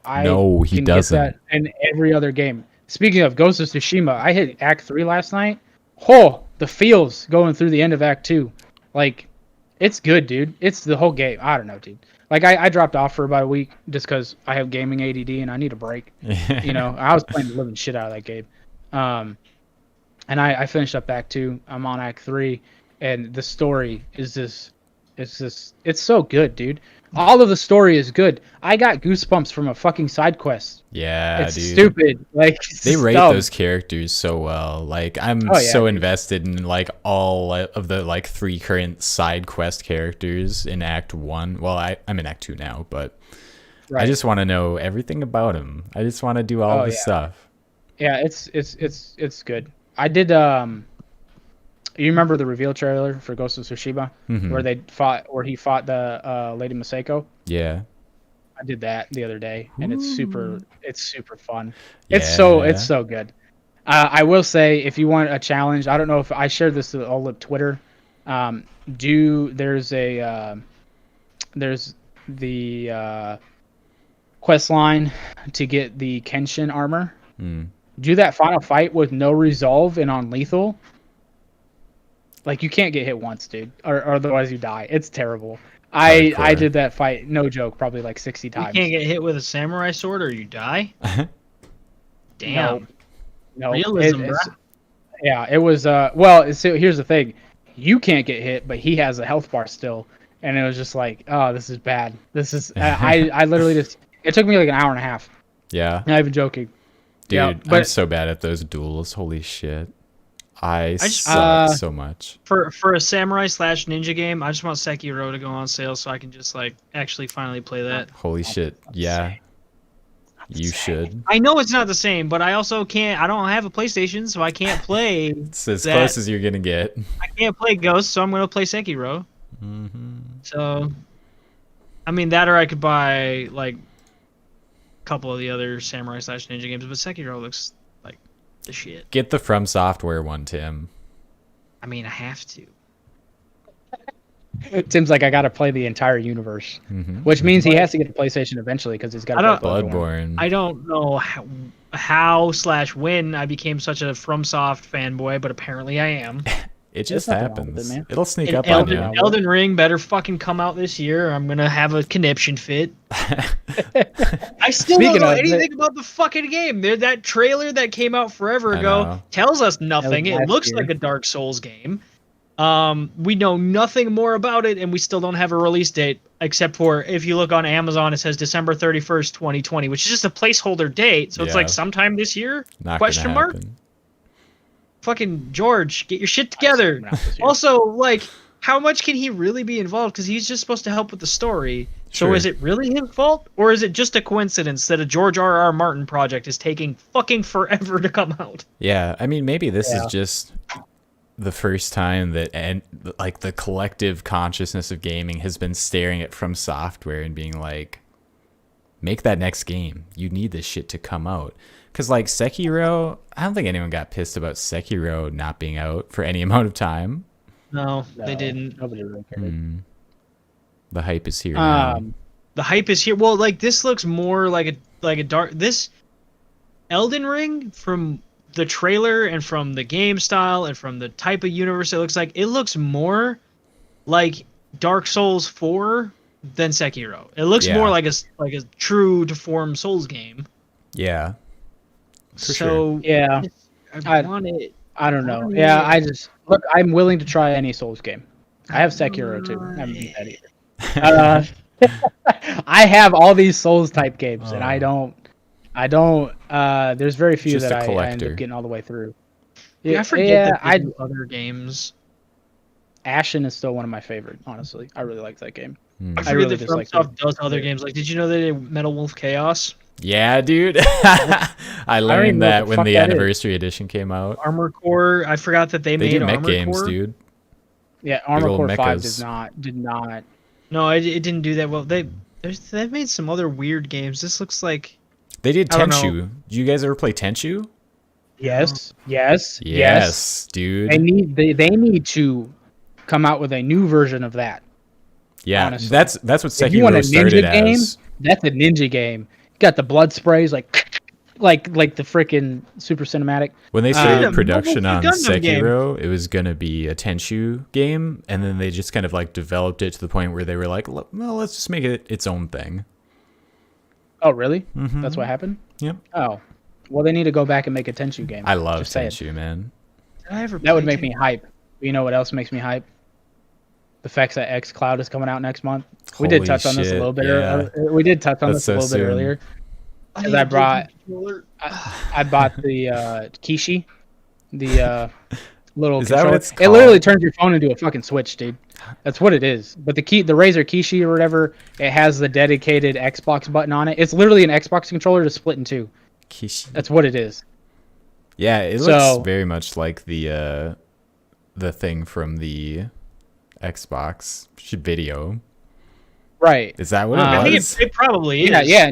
Speaker 1: I
Speaker 3: No, he
Speaker 1: can
Speaker 3: doesn't.
Speaker 1: get that in every other game. Speaking of Ghost of Tsushima, I hit Act 3 last night. Oh, the feels going through the end of Act 2. Like, it's good, dude. It's the whole game. I don't know, dude. Like, I dropped off for about a week just because I have gaming ADD and I need a break. You know, I was playing the living shit out of that game. And I finished up Act 2. I'm on Act 3. And the story is it's so good, dude. All of the story is good. I got goosebumps from a fucking side quest.
Speaker 3: Yeah,
Speaker 1: It's
Speaker 3: dude.
Speaker 1: stupid. Like
Speaker 3: They
Speaker 1: it's
Speaker 3: rate
Speaker 1: dumb.
Speaker 3: those characters so well. Like I'm
Speaker 1: Oh, yeah,
Speaker 3: so
Speaker 1: dude.
Speaker 3: invested in like all of the like 3 current side quest characters in Act 1. Well, I'm in Act 2 now, but I
Speaker 1: Right.
Speaker 3: just want to know everything about him. I just want to do all
Speaker 1: Oh,
Speaker 3: the
Speaker 1: yeah.
Speaker 3: stuff.
Speaker 1: Yeah, it's good. I did you remember the reveal trailer for Ghost of Tsushima
Speaker 3: Mhm.
Speaker 1: where he fought the Lady Masako?
Speaker 3: Yeah.
Speaker 1: I did that the other day and it's super fun.
Speaker 3: Yeah.
Speaker 1: It's so good. I will say if you want a challenge, I don't know if I shared this to all of Twitter. There's the quest line to get the Kenshin armor.
Speaker 3: Mm.
Speaker 1: Do that final fight with no resolve and on lethal. Like you can't get hit once, dude, or otherwise you die. It's terrible. I
Speaker 3: Hardcore.
Speaker 1: did that fight, no joke, probably like 60
Speaker 2: You
Speaker 1: times.
Speaker 2: can't get hit with a samurai sword or you die? Damn.
Speaker 1: No,
Speaker 2: Realism,
Speaker 1: it's,
Speaker 2: bruh.
Speaker 1: yeah, it was. Well, so here's the thing, you can't get hit, but he has a health bar still, and it was just like, oh, this is bad. This is. I literally just. It took me like an hour and a half.
Speaker 3: Yeah.
Speaker 1: Not even joking.
Speaker 3: Dude,
Speaker 1: Yeah,
Speaker 3: I'm
Speaker 1: but
Speaker 3: so bad at those duels. Holy shit. I
Speaker 2: just-
Speaker 3: suck so much.
Speaker 2: For a samurai / ninja game, I just want Sekiro to go on sale so I can just like actually finally play that.
Speaker 3: Holy shit. Yeah. You should.
Speaker 2: I know it's not the same, but I also can't. I don't have a PlayStation, so I can't play.
Speaker 3: It's as
Speaker 2: that-
Speaker 3: close as you're going to get.
Speaker 2: I can't play Ghost, so I'm gonna play Sekiro.
Speaker 3: Mm-hmm.
Speaker 2: So, I mean that, or I could buy like a couple of the other samurai / ninja games, but Sekiro looks like the shit.
Speaker 3: Get the From Software one, Tim.
Speaker 2: I mean, I have to.
Speaker 1: it seems like I got to play the entire universe,
Speaker 3: Mm-hmm.
Speaker 1: which means he has to get a PlayStation eventually because he's got to play Bloodborne.
Speaker 3: Bloodborne.
Speaker 2: I don't know how / when I became such a FromSoft fanboy, but apparently I am.
Speaker 3: It just
Speaker 1: There's nothing wrong with
Speaker 3: happens.
Speaker 1: it, man.
Speaker 3: It'll sneak
Speaker 2: And
Speaker 3: up on you.
Speaker 2: Elden Ring better fucking come out this year, or I'm gonna have a conniption fit. I still
Speaker 1: Speaking
Speaker 2: don't know
Speaker 1: of
Speaker 2: anything about the fucking game. That trailer that came out forever
Speaker 3: I
Speaker 2: ago
Speaker 3: know.
Speaker 2: tells us nothing. It
Speaker 1: last
Speaker 2: looks
Speaker 1: year.
Speaker 2: like a Dark Souls game. We know nothing more about it, and we still don't have a release date, except for if you look on Amazon, it says December 31st, 2020, which is just a placeholder date. So it's
Speaker 3: Yeah.
Speaker 2: like sometime this year?
Speaker 3: Not
Speaker 2: Question
Speaker 3: gonna
Speaker 2: mark?
Speaker 3: happen.
Speaker 2: Fucking George, get your shit together.
Speaker 1: Coming out this year.
Speaker 2: Also, like, how much can he really be involved? Because he's just supposed to help with the story. So
Speaker 3: Sure.
Speaker 2: is it really his fault? Or is it just a coincidence that a George R.R. Martin project is taking fucking forever to come out?
Speaker 3: Yeah, I mean, maybe this
Speaker 1: Yeah.
Speaker 3: is just the first time that like the collective consciousness of gaming has been staring at From Software and being like, make that next game. You need this shit to come out. Because like Sekiro, I don't think anyone got pissed about Sekiro not being out for any amount of time.
Speaker 2: No,
Speaker 1: No,
Speaker 2: they didn't.
Speaker 1: Nobody really cared.
Speaker 3: Mm. The hype is here now.
Speaker 2: The hype is here. Well, like, this looks more like a dark... This Elden Ring, from the trailer and from the game style and from the type of universe it looks more like Dark Souls 4 than Sekiro. It looks
Speaker 3: Yeah.
Speaker 2: more like a true to form Souls game.
Speaker 3: Yeah. For
Speaker 2: So
Speaker 1: Yeah,
Speaker 2: I
Speaker 1: I-
Speaker 2: want it.
Speaker 1: I don't know.
Speaker 2: Oh,
Speaker 1: Yeah,
Speaker 2: yeah.
Speaker 1: I just look. I'm willing to try any Souls game. I have Sekiro too. I haven't beat that either. I have all these Souls type games, and I don't. There's very few
Speaker 3: Just
Speaker 1: that
Speaker 3: a
Speaker 1: I end
Speaker 3: collector.
Speaker 1: up getting all the way through.
Speaker 2: I forget that they do other games.
Speaker 1: Ashen is still one of my favorite. Honestly, I really like that game.
Speaker 2: I
Speaker 1: I
Speaker 2: forget
Speaker 1: really
Speaker 2: that
Speaker 1: just
Speaker 2: From
Speaker 1: like
Speaker 2: Soft does other games. Like, did you know they did Metal Wolf Chaos?
Speaker 3: Yeah, dude. I
Speaker 1: even
Speaker 3: learned
Speaker 1: know what
Speaker 3: that
Speaker 1: the
Speaker 3: when
Speaker 1: fuck
Speaker 3: the
Speaker 1: that is.
Speaker 3: anniversary edition came out.
Speaker 2: Armor Core. I forgot that they
Speaker 3: They
Speaker 2: made
Speaker 3: do mech
Speaker 2: Armor
Speaker 3: games,
Speaker 2: Core.
Speaker 3: dude.
Speaker 1: Yeah, Armor
Speaker 3: old
Speaker 1: Core 5
Speaker 3: mechas.
Speaker 1: did not.
Speaker 2: No, it didn't do that well. They've made some other weird games. This looks like
Speaker 3: They did
Speaker 2: I don't know.
Speaker 3: Tenchu. Did you guys ever play Tenchu?
Speaker 1: Yes.
Speaker 3: Yes, dude.
Speaker 1: They need to come out with a new version of that.
Speaker 3: Yeah,
Speaker 1: honestly.
Speaker 3: that's what
Speaker 1: If you want a
Speaker 3: Sekiro started
Speaker 1: ninja game,
Speaker 3: as.
Speaker 1: that's a ninja game. Got the blood sprays like the freaking super cinematic.
Speaker 3: When they
Speaker 2: Made
Speaker 3: started
Speaker 2: a
Speaker 3: production
Speaker 2: Mobile
Speaker 3: on
Speaker 2: Suit Gundam game.
Speaker 3: Sekiro, it was gonna be a Tenchu game, and then they just kind of like developed it to the point where they were like, well, let's just make it its own thing.
Speaker 1: Oh, really?
Speaker 3: Mhm.
Speaker 1: That's what happened?
Speaker 3: Yep.
Speaker 1: Oh. Well, they need to go back and make a Tenchu game.
Speaker 3: I love
Speaker 1: Just saying.
Speaker 3: Tenchu, man.
Speaker 2: Did I ever
Speaker 1: That would
Speaker 2: play
Speaker 1: make me hype. You know what else makes me hype? The fact that xCloud is coming out next month. We did
Speaker 3: Holy
Speaker 1: touch on this a
Speaker 3: shit,
Speaker 1: little bit.
Speaker 3: yeah.
Speaker 1: We did touch on
Speaker 3: That's
Speaker 1: this a
Speaker 3: so
Speaker 1: little bit
Speaker 3: soon.
Speaker 1: earlier.
Speaker 2: Tenchu?
Speaker 1: Because I bought the Kishi, the little
Speaker 3: Is that
Speaker 1: controller.
Speaker 3: what it's
Speaker 1: It literally
Speaker 3: called?
Speaker 1: turns your phone into a fucking Switch, dude. That's what it is. But the Razer Kishi or whatever, it has the dedicated Xbox button on it. It's literally an Xbox controller to split in two.
Speaker 3: Kishi.
Speaker 1: That's what it is.
Speaker 3: Yeah, it
Speaker 1: So-
Speaker 3: looks very much like the thing from the Xbox video.
Speaker 1: Right.
Speaker 3: Is that what it
Speaker 1: I
Speaker 2: I think
Speaker 3: was?
Speaker 2: it probably is.
Speaker 1: Yeah.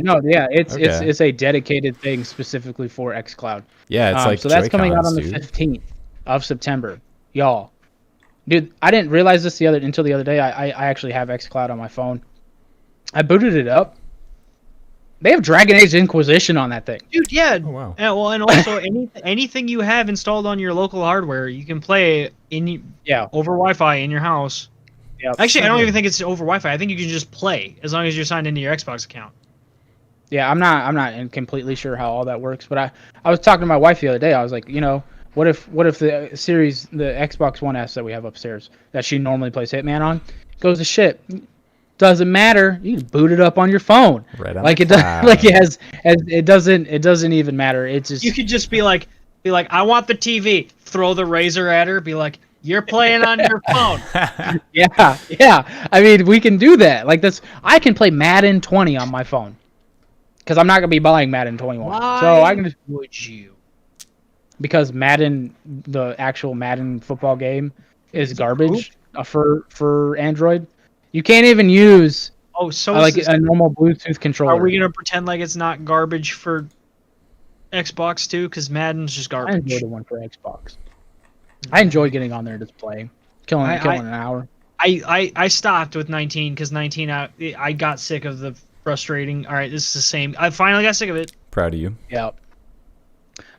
Speaker 1: It's
Speaker 3: Okay.
Speaker 1: it's a dedicated thing specifically for xCloud.
Speaker 3: Yeah, it's like
Speaker 1: so that's coming out on the
Speaker 3: Joy-Cons, dude.
Speaker 1: 15th of September, y'all. Dude, I didn't realize this until the other day. I actually have xCloud on my phone. I booted it up. They have Dragon Age Inquisition on that thing.
Speaker 2: Dude, yeah.
Speaker 3: Oh wow.
Speaker 2: Yeah, well, and also anything you have installed on your local hardware, you can play
Speaker 1: Yeah.
Speaker 2: over Wi-Fi in your house.
Speaker 1: Yeah.
Speaker 2: Actually, I don't even think it's over Wi-Fi. I think you can just play as long as you're signed into your Xbox account.
Speaker 1: Yeah, I'm not completely sure how all that works, but I was talking to my wife the other day. I was like, what if the Xbox One S that we have upstairs that she normally plays Hitman on goes to shit? Doesn't matter. You can boot it up on your phone.
Speaker 3: Right on
Speaker 1: Like
Speaker 3: the
Speaker 1: it does.
Speaker 3: cloud.
Speaker 1: Like it doesn't even matter. It's just
Speaker 2: You could just be like, I want the TV. Throw the razor at her. Be like, you're playing on your phone.
Speaker 1: yeah. I mean, we can do that. Like this, I can play Madden 20 on my phone because I'm not gonna be buying Madden 21.
Speaker 2: Why
Speaker 1: So I can just
Speaker 2: would you?
Speaker 1: because Madden, the actual Madden football game, is garbage for Android. You can't even use
Speaker 2: Oh, so
Speaker 1: like
Speaker 2: is
Speaker 1: a normal Bluetooth controller.
Speaker 2: Are we gonna pretend like it's not garbage for Xbox too? Because Madden's just
Speaker 1: I
Speaker 2: garbage.
Speaker 1: enjoy the one for Xbox. I enjoy getting on there to play, killing an hour.
Speaker 2: I stopped with 19 because 19 I got sick of the frustrating. All right, this is the same. I finally got sick of it.
Speaker 3: Proud of you.
Speaker 1: Yeah.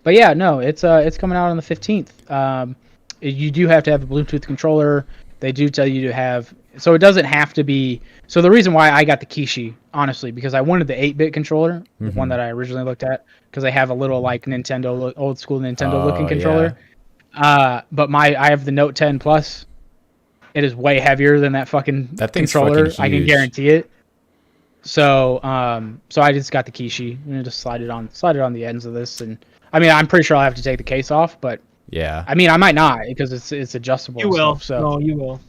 Speaker 1: But yeah, no, it's coming out on the 15th. You do have to have a Bluetooth controller. They do tell you to have, so it doesn't have to be. So the reason why I got the Kishi, honestly, because I wanted the 8-bit controller, the one that I originally looked at, because they have a little like Nintendo, old school Nintendo looking controller. But I have the Note 10 Plus. It is way heavier than that fucking controller.
Speaker 3: fucking
Speaker 1: I can
Speaker 3: huge.
Speaker 1: guarantee it. So I just got the Kishi and just slide it on the ends of this, and I mean I'm pretty sure I'll have to take the case off, but
Speaker 3: Yeah.
Speaker 1: I mean I might not because it's adjustable.
Speaker 2: You
Speaker 1: and
Speaker 2: will.
Speaker 1: stuff, so
Speaker 2: No, you will.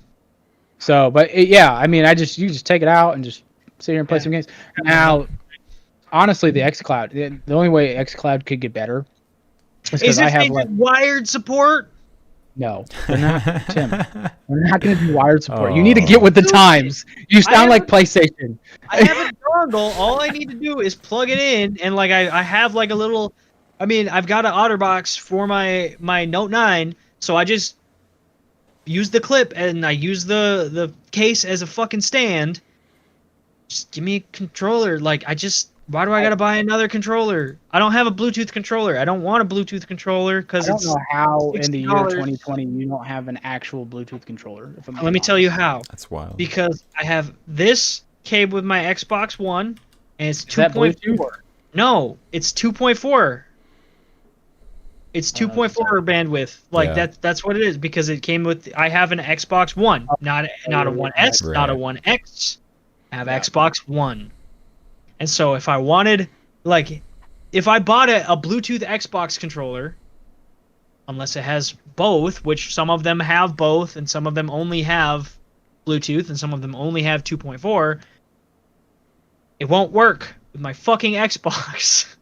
Speaker 1: so but yeah, I mean you just take it out and just sit here and play some games. Now, honestly, the xCloud, the only way xCloud could get better is because
Speaker 2: Is
Speaker 1: I
Speaker 2: if
Speaker 1: have
Speaker 2: they
Speaker 1: like
Speaker 2: did wired support?
Speaker 1: no, they're not Tim. We're not going to do wired support. You need to get with the times. You sound like PlayStation.
Speaker 2: I have a dongle. All I need to do is plug it in, and like I have like a little. I mean, I've got an OtterBox for my Note 9, so I just use the clip and I use the case as a fucking stand. Just give me a controller. Like why do I gotta buy another controller? I don't have a Bluetooth controller. I don't want a Bluetooth controller
Speaker 1: I
Speaker 2: because
Speaker 1: don't
Speaker 2: it's.
Speaker 1: know how in the year
Speaker 2: $60.
Speaker 1: 2020 you don't have an actual Bluetooth controller. If I'm
Speaker 2: Let me tell you how.
Speaker 3: That's wild.
Speaker 2: Because I have this cable with my Xbox One, and it's
Speaker 1: Is that
Speaker 2: 2.4.
Speaker 1: Bluetooth?
Speaker 2: No, it's 2.4. It's 2.4 bandwidth. Like
Speaker 3: Yeah.
Speaker 2: that's what it is because it came with. I have an Xbox One, not a One S, not a
Speaker 3: Right.
Speaker 2: One X. I have
Speaker 1: Yeah.
Speaker 2: Xbox One, and so if I wanted, like, if I bought a Bluetooth Xbox controller, unless it has both, which some of them have both, and some of them only have Bluetooth, and some of them only have 2.4. It won't work with my fucking Xbox.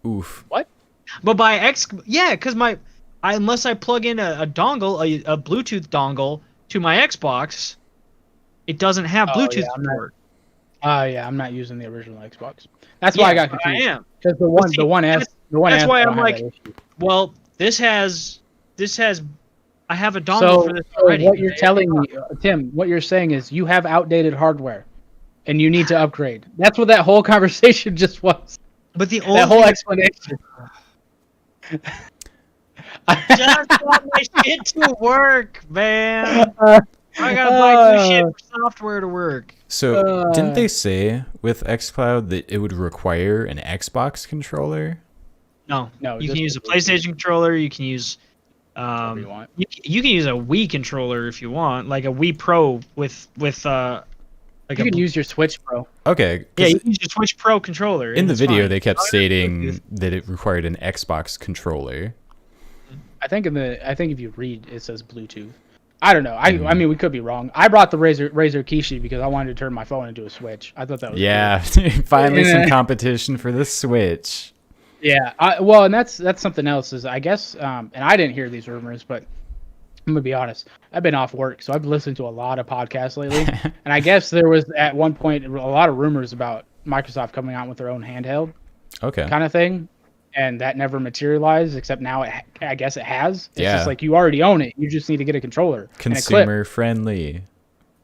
Speaker 3: Oof.
Speaker 1: What?
Speaker 2: But because unless I plug in a dongle, a Bluetooth dongle to my Xbox, it doesn't have Bluetooth support.
Speaker 1: Yeah, I'm not using the original Xbox. That's why I got confused.
Speaker 2: I am.
Speaker 1: Because the one S.
Speaker 2: That's why I'm like, well, this has. I have a dongle for this already.
Speaker 1: So what you're telling me, Tim, what you're saying is you have outdated hardware, and you need to upgrade. That's what that whole conversation just was.
Speaker 2: But that
Speaker 1: whole explanation.
Speaker 2: I just want my shit to work, man. I gotta buy new shit for software to work.
Speaker 3: So didn't they say with xCloud that it would require an Xbox controller?
Speaker 2: No. You can use a PlayStation controller. You can use you can use a Wii controller if you want, like a Wii Pro with
Speaker 1: you can use your Switch Pro.
Speaker 3: Okay.
Speaker 2: Yeah, you can use your Switch Pro controller.
Speaker 3: In the video, they kept stating that it required an Xbox controller.
Speaker 1: I think if you read, it says Bluetooth. I don't know. I mean, we could be wrong. I brought the Razer Kishi because I wanted to turn my phone into a Switch. I thought that was cool.
Speaker 3: Finally some competition for the Switch.
Speaker 1: Yeah. Well, and that's something else. Is I guess, and I didn't hear these rumors, but I'm gonna be honest. I've been off work, so I've listened to a lot of podcasts lately, and I guess there was at one point a lot of rumors about Microsoft coming out with their own handheld, kind of thing, and that never materialized. Except now, I guess it has. It's just like you already own it. You just need to get a controller,
Speaker 3: consumer friendly,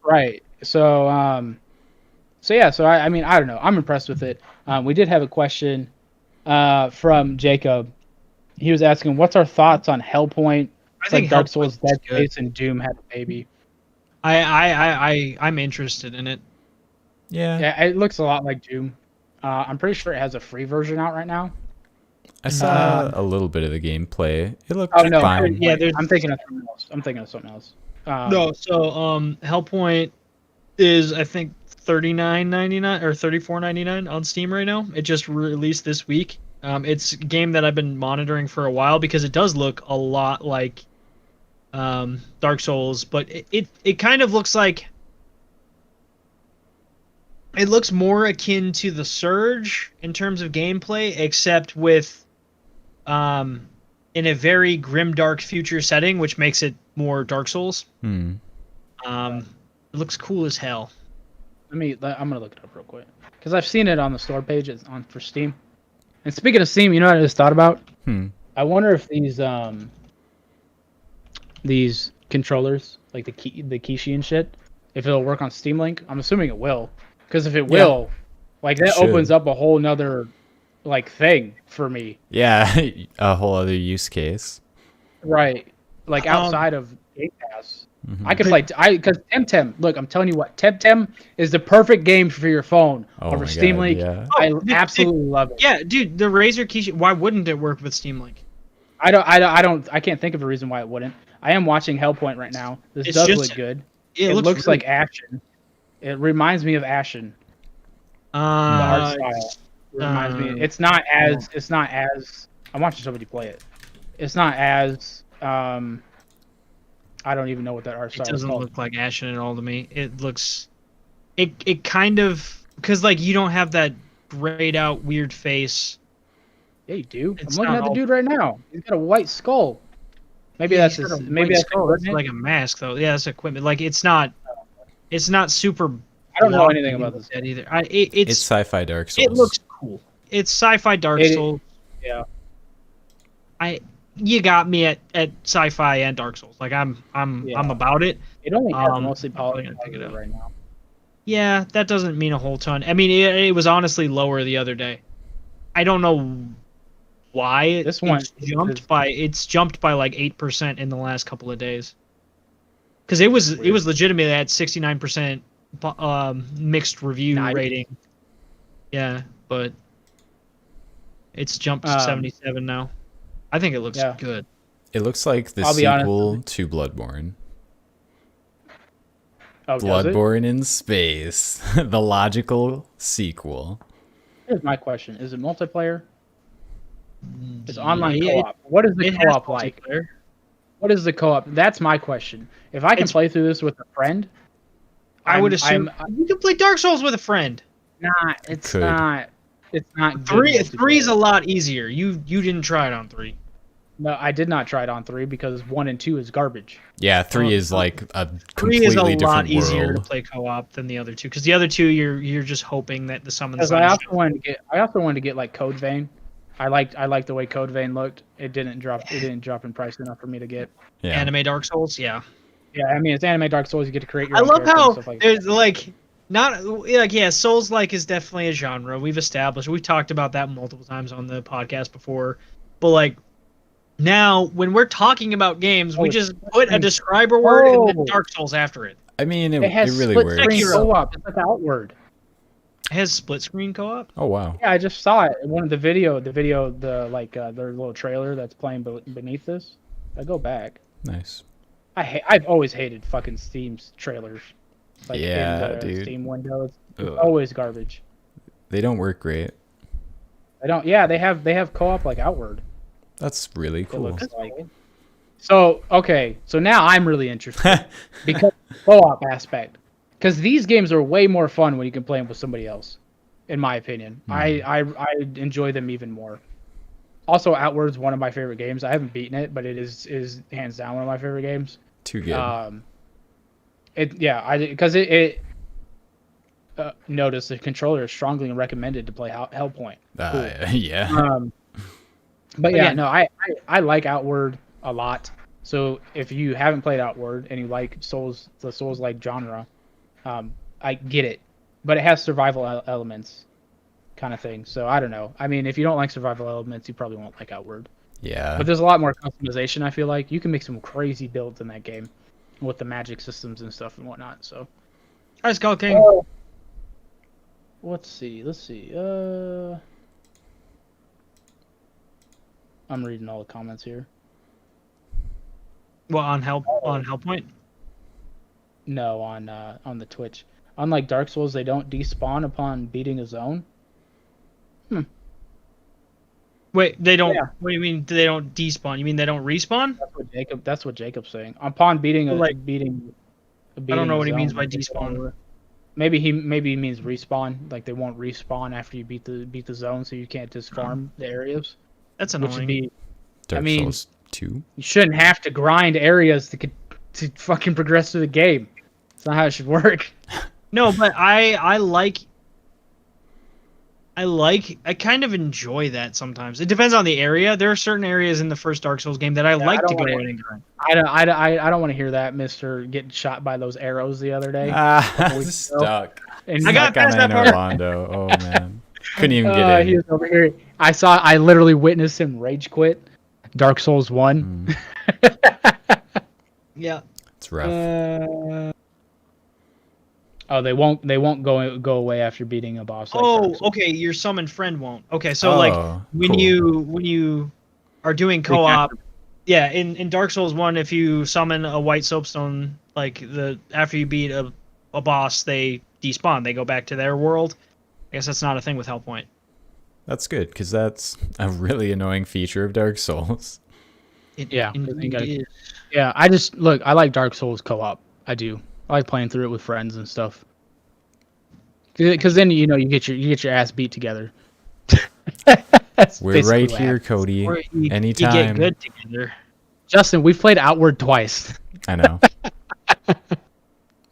Speaker 1: right? So, I mean, I don't know. I'm impressed with it. We did have a question from Jacob. He was asking, "What's our thoughts on Hellpoint?" It's like Dark Souls, Dead Space, and Doom had a baby.
Speaker 2: I'm interested in it.
Speaker 1: Yeah, it looks a lot like Doom. I'm pretty sure it has a free version out right now.
Speaker 3: I saw a little bit of the gameplay. It looked fine.
Speaker 1: Yeah, I'm thinking of something else.
Speaker 2: No, so Hellpoint is I think $39.99 or $34.99 on Steam right now. It just released this week. It's a game that I've been monitoring for a while because it does look a lot like Dark Souls, but it kind of looks like it looks more akin to the Surge in terms of gameplay, except with in a very grimdark future setting, which makes it more Dark Souls. It looks cool as hell.
Speaker 1: I'm gonna look it up real quick because I've seen it on the store page for Steam. And speaking of Steam, you know what I just thought about? I wonder if these controllers, like the Kishi and shit, if it'll work on Steam Link. I'm assuming it will, because if it will, like that opens up a whole nother like thing for me.
Speaker 3: Yeah, a whole other use case.
Speaker 1: Right, like outside of Game Pass. I could play because Temtem. Look, I'm telling you what, Temtem is the perfect game for your phone over Steam Link.
Speaker 3: Yeah.
Speaker 1: I absolutely love it.
Speaker 2: Yeah, dude, the Razer Kishi. Why wouldn't it work with Steam Link?
Speaker 1: I can't think of a reason why it wouldn't. I am watching Hellpoint right now. This does look good. It looks like Ashen. It reminds me of Ashen. The art style reminds me. It's not as. I'm watching somebody play it. It's not as. I don't even know what that art style is.
Speaker 2: It doesn't look like Ashen at all to me. It looks, it kind of, because like you don't have that grayed out weird face.
Speaker 1: Yeah, you do. I'm looking at the dude right now. He's got a white skull. Maybe that's his. Maybe that's
Speaker 2: like a mask though. Yeah, that's equipment. Like it's not super.
Speaker 1: I don't know anything about this
Speaker 2: either.
Speaker 3: It's sci-fi Dark Souls.
Speaker 2: It looks cool. It's sci-fi Dark Souls.
Speaker 1: Yeah.
Speaker 2: You got me at sci-fi and Dark Souls. Like I'm about it.
Speaker 1: It only has mostly polygon right now.
Speaker 2: Yeah, that doesn't mean a whole ton. I mean, it was honestly lower the other day. I don't know why it's jumped by like 8% in the last couple of days. Because it was legitimately at 69% mixed review rating. Yeah, but it's jumped to 77 now. I think it looks good.
Speaker 3: It looks like the sequel to Bloodborne.
Speaker 1: Oh,
Speaker 3: Bloodborne in space. The logical sequel.
Speaker 1: Here's my question. Is it multiplayer? It's online
Speaker 2: Yeah,
Speaker 1: co-op. What is the
Speaker 2: it has
Speaker 1: co-op like?
Speaker 2: multiplayer.
Speaker 1: What is the co-op? That's my question. If I can
Speaker 2: It's-
Speaker 1: play through this with a friend,
Speaker 2: I would assume you can play Dark Souls with a friend.
Speaker 1: It's
Speaker 3: Could.
Speaker 1: not. It's not good.
Speaker 2: Three is a
Speaker 1: multiplayer.
Speaker 2: lot easier. You didn't try it on 3.
Speaker 1: No, I did not try it on 3 because 1 and 2 is garbage.
Speaker 3: Yeah, 3 is like a
Speaker 2: 3 is a
Speaker 3: completely
Speaker 2: lot
Speaker 3: different
Speaker 2: easier to
Speaker 3: world.
Speaker 2: play co-op than the other 2, because the other 2 you're just hoping that the summons.
Speaker 1: Because I also wanted to get like Code Vein. I liked the way Code Vein looked. It didn't drop in price enough for me to get.
Speaker 3: Yeah.
Speaker 2: Anime Dark Souls, yeah.
Speaker 1: Yeah, I mean it's anime Dark Souls. You get to create your
Speaker 2: I
Speaker 1: own
Speaker 2: love
Speaker 1: character
Speaker 2: how
Speaker 1: and stuff like
Speaker 2: there's
Speaker 1: that.
Speaker 2: like not like yeah, Souls like is definitely a genre. We've talked about that multiple times on the podcast before. But like now when we're talking about games, we just put a describer word and then Dark Souls after it.
Speaker 3: I mean,
Speaker 1: It
Speaker 3: it
Speaker 1: has
Speaker 3: really
Speaker 1: split
Speaker 3: works.
Speaker 1: screen
Speaker 2: Sekiro.
Speaker 1: co-op. It's like Outward.
Speaker 2: It has split screen co-op.
Speaker 3: Oh wow.
Speaker 1: Yeah, I just saw it in one of the video, their little trailer that's playing beneath this. I go back.
Speaker 3: Nice.
Speaker 1: I've always hated fucking Steam's trailers. Like
Speaker 3: Yeah,
Speaker 1: in the
Speaker 3: dude.
Speaker 1: Steam windows. It's
Speaker 3: Ugh.
Speaker 1: always garbage.
Speaker 3: They don't work great.
Speaker 1: I don't. Yeah, they have co-op like Outward.
Speaker 3: That's really
Speaker 1: It
Speaker 3: cool.
Speaker 1: looks like. So okay, so now I'm really interested because of the co-op aspect. Because these games are way more fun when you can play them with somebody else, in my opinion. I enjoy them even more. Also, Outward's one of my favorite games. I haven't beaten it, but it is hands down one of my favorite games.
Speaker 3: Too good.
Speaker 1: Notice the controller is strongly recommended to play Hellpoint. Cool.
Speaker 3: Yeah.
Speaker 1: But yeah,
Speaker 2: Again-
Speaker 1: no, I like Outward a lot. So if you haven't played Outward and you like the Souls-like genre, I get it. But it has survival elements, kind of thing. So I don't know. I mean, if you don't like survival elements, you probably won't like Outward.
Speaker 3: Yeah.
Speaker 1: But there's a lot more customization. I feel like you can make some crazy builds in that game with the magic systems and stuff and whatnot. So.
Speaker 2: Alright, Skull King.
Speaker 1: Let's see. I'm reading all the comments here.
Speaker 2: Well, on Hellpoint.
Speaker 1: No, on the Twitch. Unlike Dark Souls, they don't despawn upon beating a zone.
Speaker 2: Wait, they don't.
Speaker 1: Yeah.
Speaker 2: What do you mean? They don't despawn? You mean they don't respawn?
Speaker 1: That's what Jacob's saying. Upon beating
Speaker 2: I don't know what he means by despawn.
Speaker 1: Maybe he means respawn. Like they won't respawn after you beat the zone, so you can't just farm the areas.
Speaker 2: That's
Speaker 1: Which would
Speaker 2: annoying.
Speaker 1: be
Speaker 3: Dark
Speaker 1: mean-
Speaker 3: Souls 2.
Speaker 1: you shouldn't have to grind areas to fucking progress through the game. That's not how it should work.
Speaker 2: No, but I kind of enjoy that sometimes. It depends on the area. There are certain areas in the first Dark Souls game that I like to go in and grind.
Speaker 1: I don't want to hear that, Mister getting shot by those arrows the other day.
Speaker 3: Stuck.
Speaker 1: And
Speaker 2: I got
Speaker 3: Stuck on
Speaker 2: past that part.
Speaker 3: Orlando. Oh man. Couldn't even get
Speaker 1: he
Speaker 3: in.
Speaker 1: was over here. I literally witnessed him rage quit Dark Souls 1.
Speaker 2: Yeah.
Speaker 3: It's rough.
Speaker 1: Oh, they won't go away after beating a boss. Like Dark Souls.
Speaker 2: Okay. Your summoned friend won't. Okay, so like when
Speaker 3: cool.
Speaker 2: you are doing co-op, yeah, in Dark Souls 1, if you summon a white soapstone, like after you beat a boss, they despawn. They go back to their world. I guess that's not a thing with Hellpoint.
Speaker 3: That's good because that's a really annoying feature of Dark Souls.
Speaker 1: Yeah,
Speaker 2: Indeed is.
Speaker 1: Yeah, I like Dark Souls co-op. I do. I like playing through it with friends and stuff. Because then you get your ass beat together. That's
Speaker 3: We're
Speaker 1: basically
Speaker 3: right
Speaker 1: what
Speaker 3: here,
Speaker 1: happens.
Speaker 3: Cody.
Speaker 2: Or you
Speaker 3: Anytime.
Speaker 2: get good together.
Speaker 1: Justin, we've played Outward twice.
Speaker 3: I know.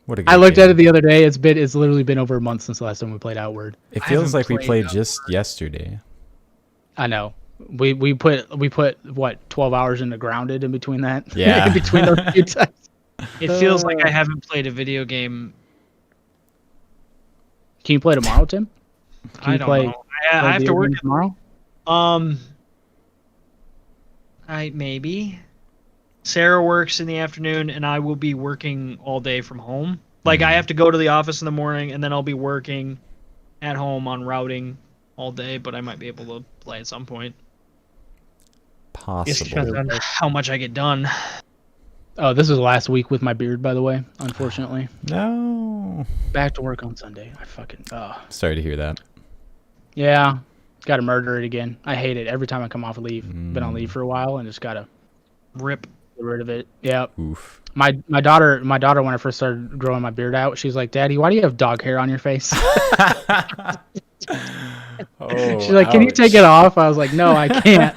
Speaker 3: What a good
Speaker 1: I looked
Speaker 3: game.
Speaker 1: at it the other day. It's literally been over a month since the last time we played Outward.
Speaker 3: It
Speaker 2: I
Speaker 3: feels
Speaker 2: haven't
Speaker 3: like we
Speaker 2: played
Speaker 3: played
Speaker 2: that
Speaker 3: just yesterday.
Speaker 1: I know. We put what 12 hours into Grounded in between that.
Speaker 3: Yeah.
Speaker 1: in between those few times.
Speaker 2: It feels like I haven't played a video game.
Speaker 1: Can you play tomorrow, Tim? Can
Speaker 2: I
Speaker 1: you
Speaker 2: don't
Speaker 1: play-
Speaker 2: know. I have to work
Speaker 1: tomorrow.
Speaker 2: Maybe. Sarah works in the afternoon, and I will be working all day from home. Like I have to go to the office in the morning, and then I'll be working at home on routing all day. But I might be able to play at some point. Just depends
Speaker 3: Possible.
Speaker 2: on how much I get done.
Speaker 1: Oh, this is last week with my beard, by the way. Unfortunately,
Speaker 3: No.
Speaker 1: back to work on Sunday. I fucking
Speaker 3: Sorry to hear that.
Speaker 1: yeah. Got to murder it again. I hate it every time I come off of leave. Been on leave for a while and just gotta
Speaker 2: Rip.
Speaker 1: get rid of it. Yep.
Speaker 3: Oof.
Speaker 1: My daughter when I first started growing my beard out, she's like, "Daddy, why do you have dog hair on your face?"
Speaker 3: Oh,
Speaker 1: She's like, "Can you take it off?" I was like, "No, I can't."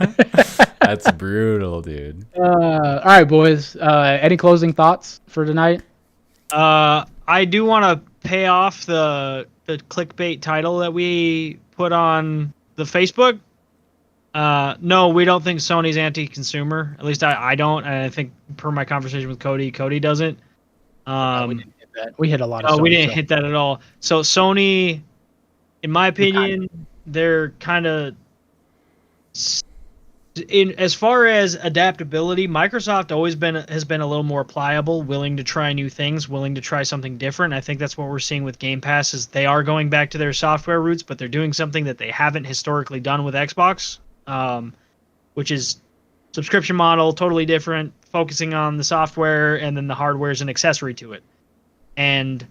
Speaker 3: That's brutal, dude.
Speaker 1: All right, boys. Any closing thoughts for tonight?
Speaker 2: I do want to pay off the clickbait title that we put on the Facebook. No, we don't think Sony's anti-consumer. At least I don't, and I think per my conversation with Cody doesn't.
Speaker 1: We didn't hit that. We hit a lot of.
Speaker 2: Oh,
Speaker 1: Sony
Speaker 2: we didn't
Speaker 1: stuff.
Speaker 2: hit that at all. So Sony, in my opinion, they're kind of in as far as adaptability. Microsoft has been a little more pliable, willing to try new things, willing to try something different. I think that's what we're seeing with Game Pass. Is they are going back to their software roots, but they're doing something that they haven't historically done with Xbox, which is subscription model, totally different, focusing on the software, and then the hardware is an accessory to it. And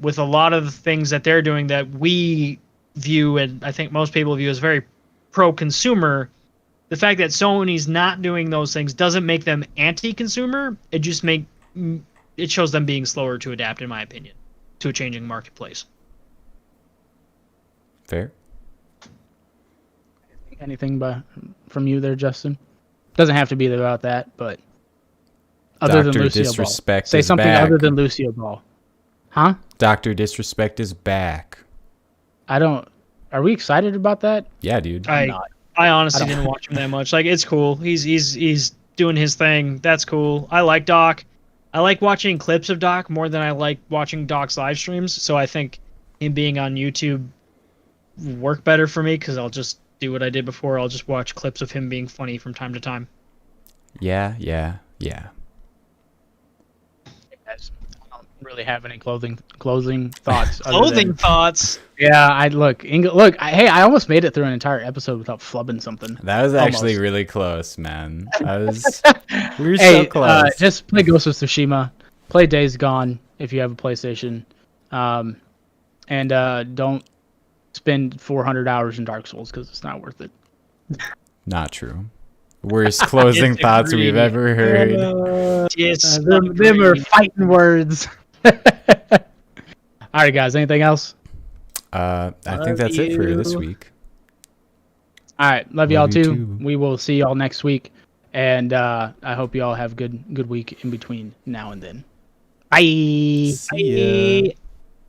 Speaker 2: with a lot of the things that they're doing that we view, and I think most people view as very pro-consumer, the fact that Sony's not doing those things doesn't make them anti-consumer. It just it shows them being slower to adapt, in my opinion, to a changing marketplace.
Speaker 3: Fair.
Speaker 1: Anything from you there, Justin? Doesn't have to be about that, but other
Speaker 3: Dr.
Speaker 1: than Lucio
Speaker 3: Disrespect
Speaker 1: Ball. Say
Speaker 3: is
Speaker 1: something
Speaker 3: back.
Speaker 1: other than Lucio Ball. Huh?
Speaker 3: Dr. Disrespect is back.
Speaker 1: Are we excited about that?
Speaker 3: Yeah, dude.
Speaker 2: I honestly didn't watch him that much. Like, it's cool. He's doing his thing. That's cool. I like Doc. I like watching clips of Doc more than I like watching Doc's live streams. So I think him being on YouTube work better for me because I'll just do what I did before. I'll just watch clips of him being funny from time to time.
Speaker 3: Yeah.
Speaker 1: Guys, I don't really have any closing thoughts.
Speaker 2: Clothing thoughts.
Speaker 1: Yeah, hey, I almost made it through an entire episode without flubbing something.
Speaker 3: That was actually
Speaker 1: Almost.
Speaker 3: really close, man. We were so close.
Speaker 1: Just play Ghost of Tsushima. Play Days Gone if you have a PlayStation. And don't spend 400 hours in Dark Souls because it's not worth it.
Speaker 3: Not true. Worst closing thoughts we've ever heard.
Speaker 1: Them are fighting words. All right, guys. Anything else?
Speaker 3: I think that's it for this week.
Speaker 1: All right. Love y'all
Speaker 3: you
Speaker 1: too.
Speaker 3: too.
Speaker 1: We will see y'all next week. And I hope y'all have good week in between now and then. Bye.
Speaker 3: See ya.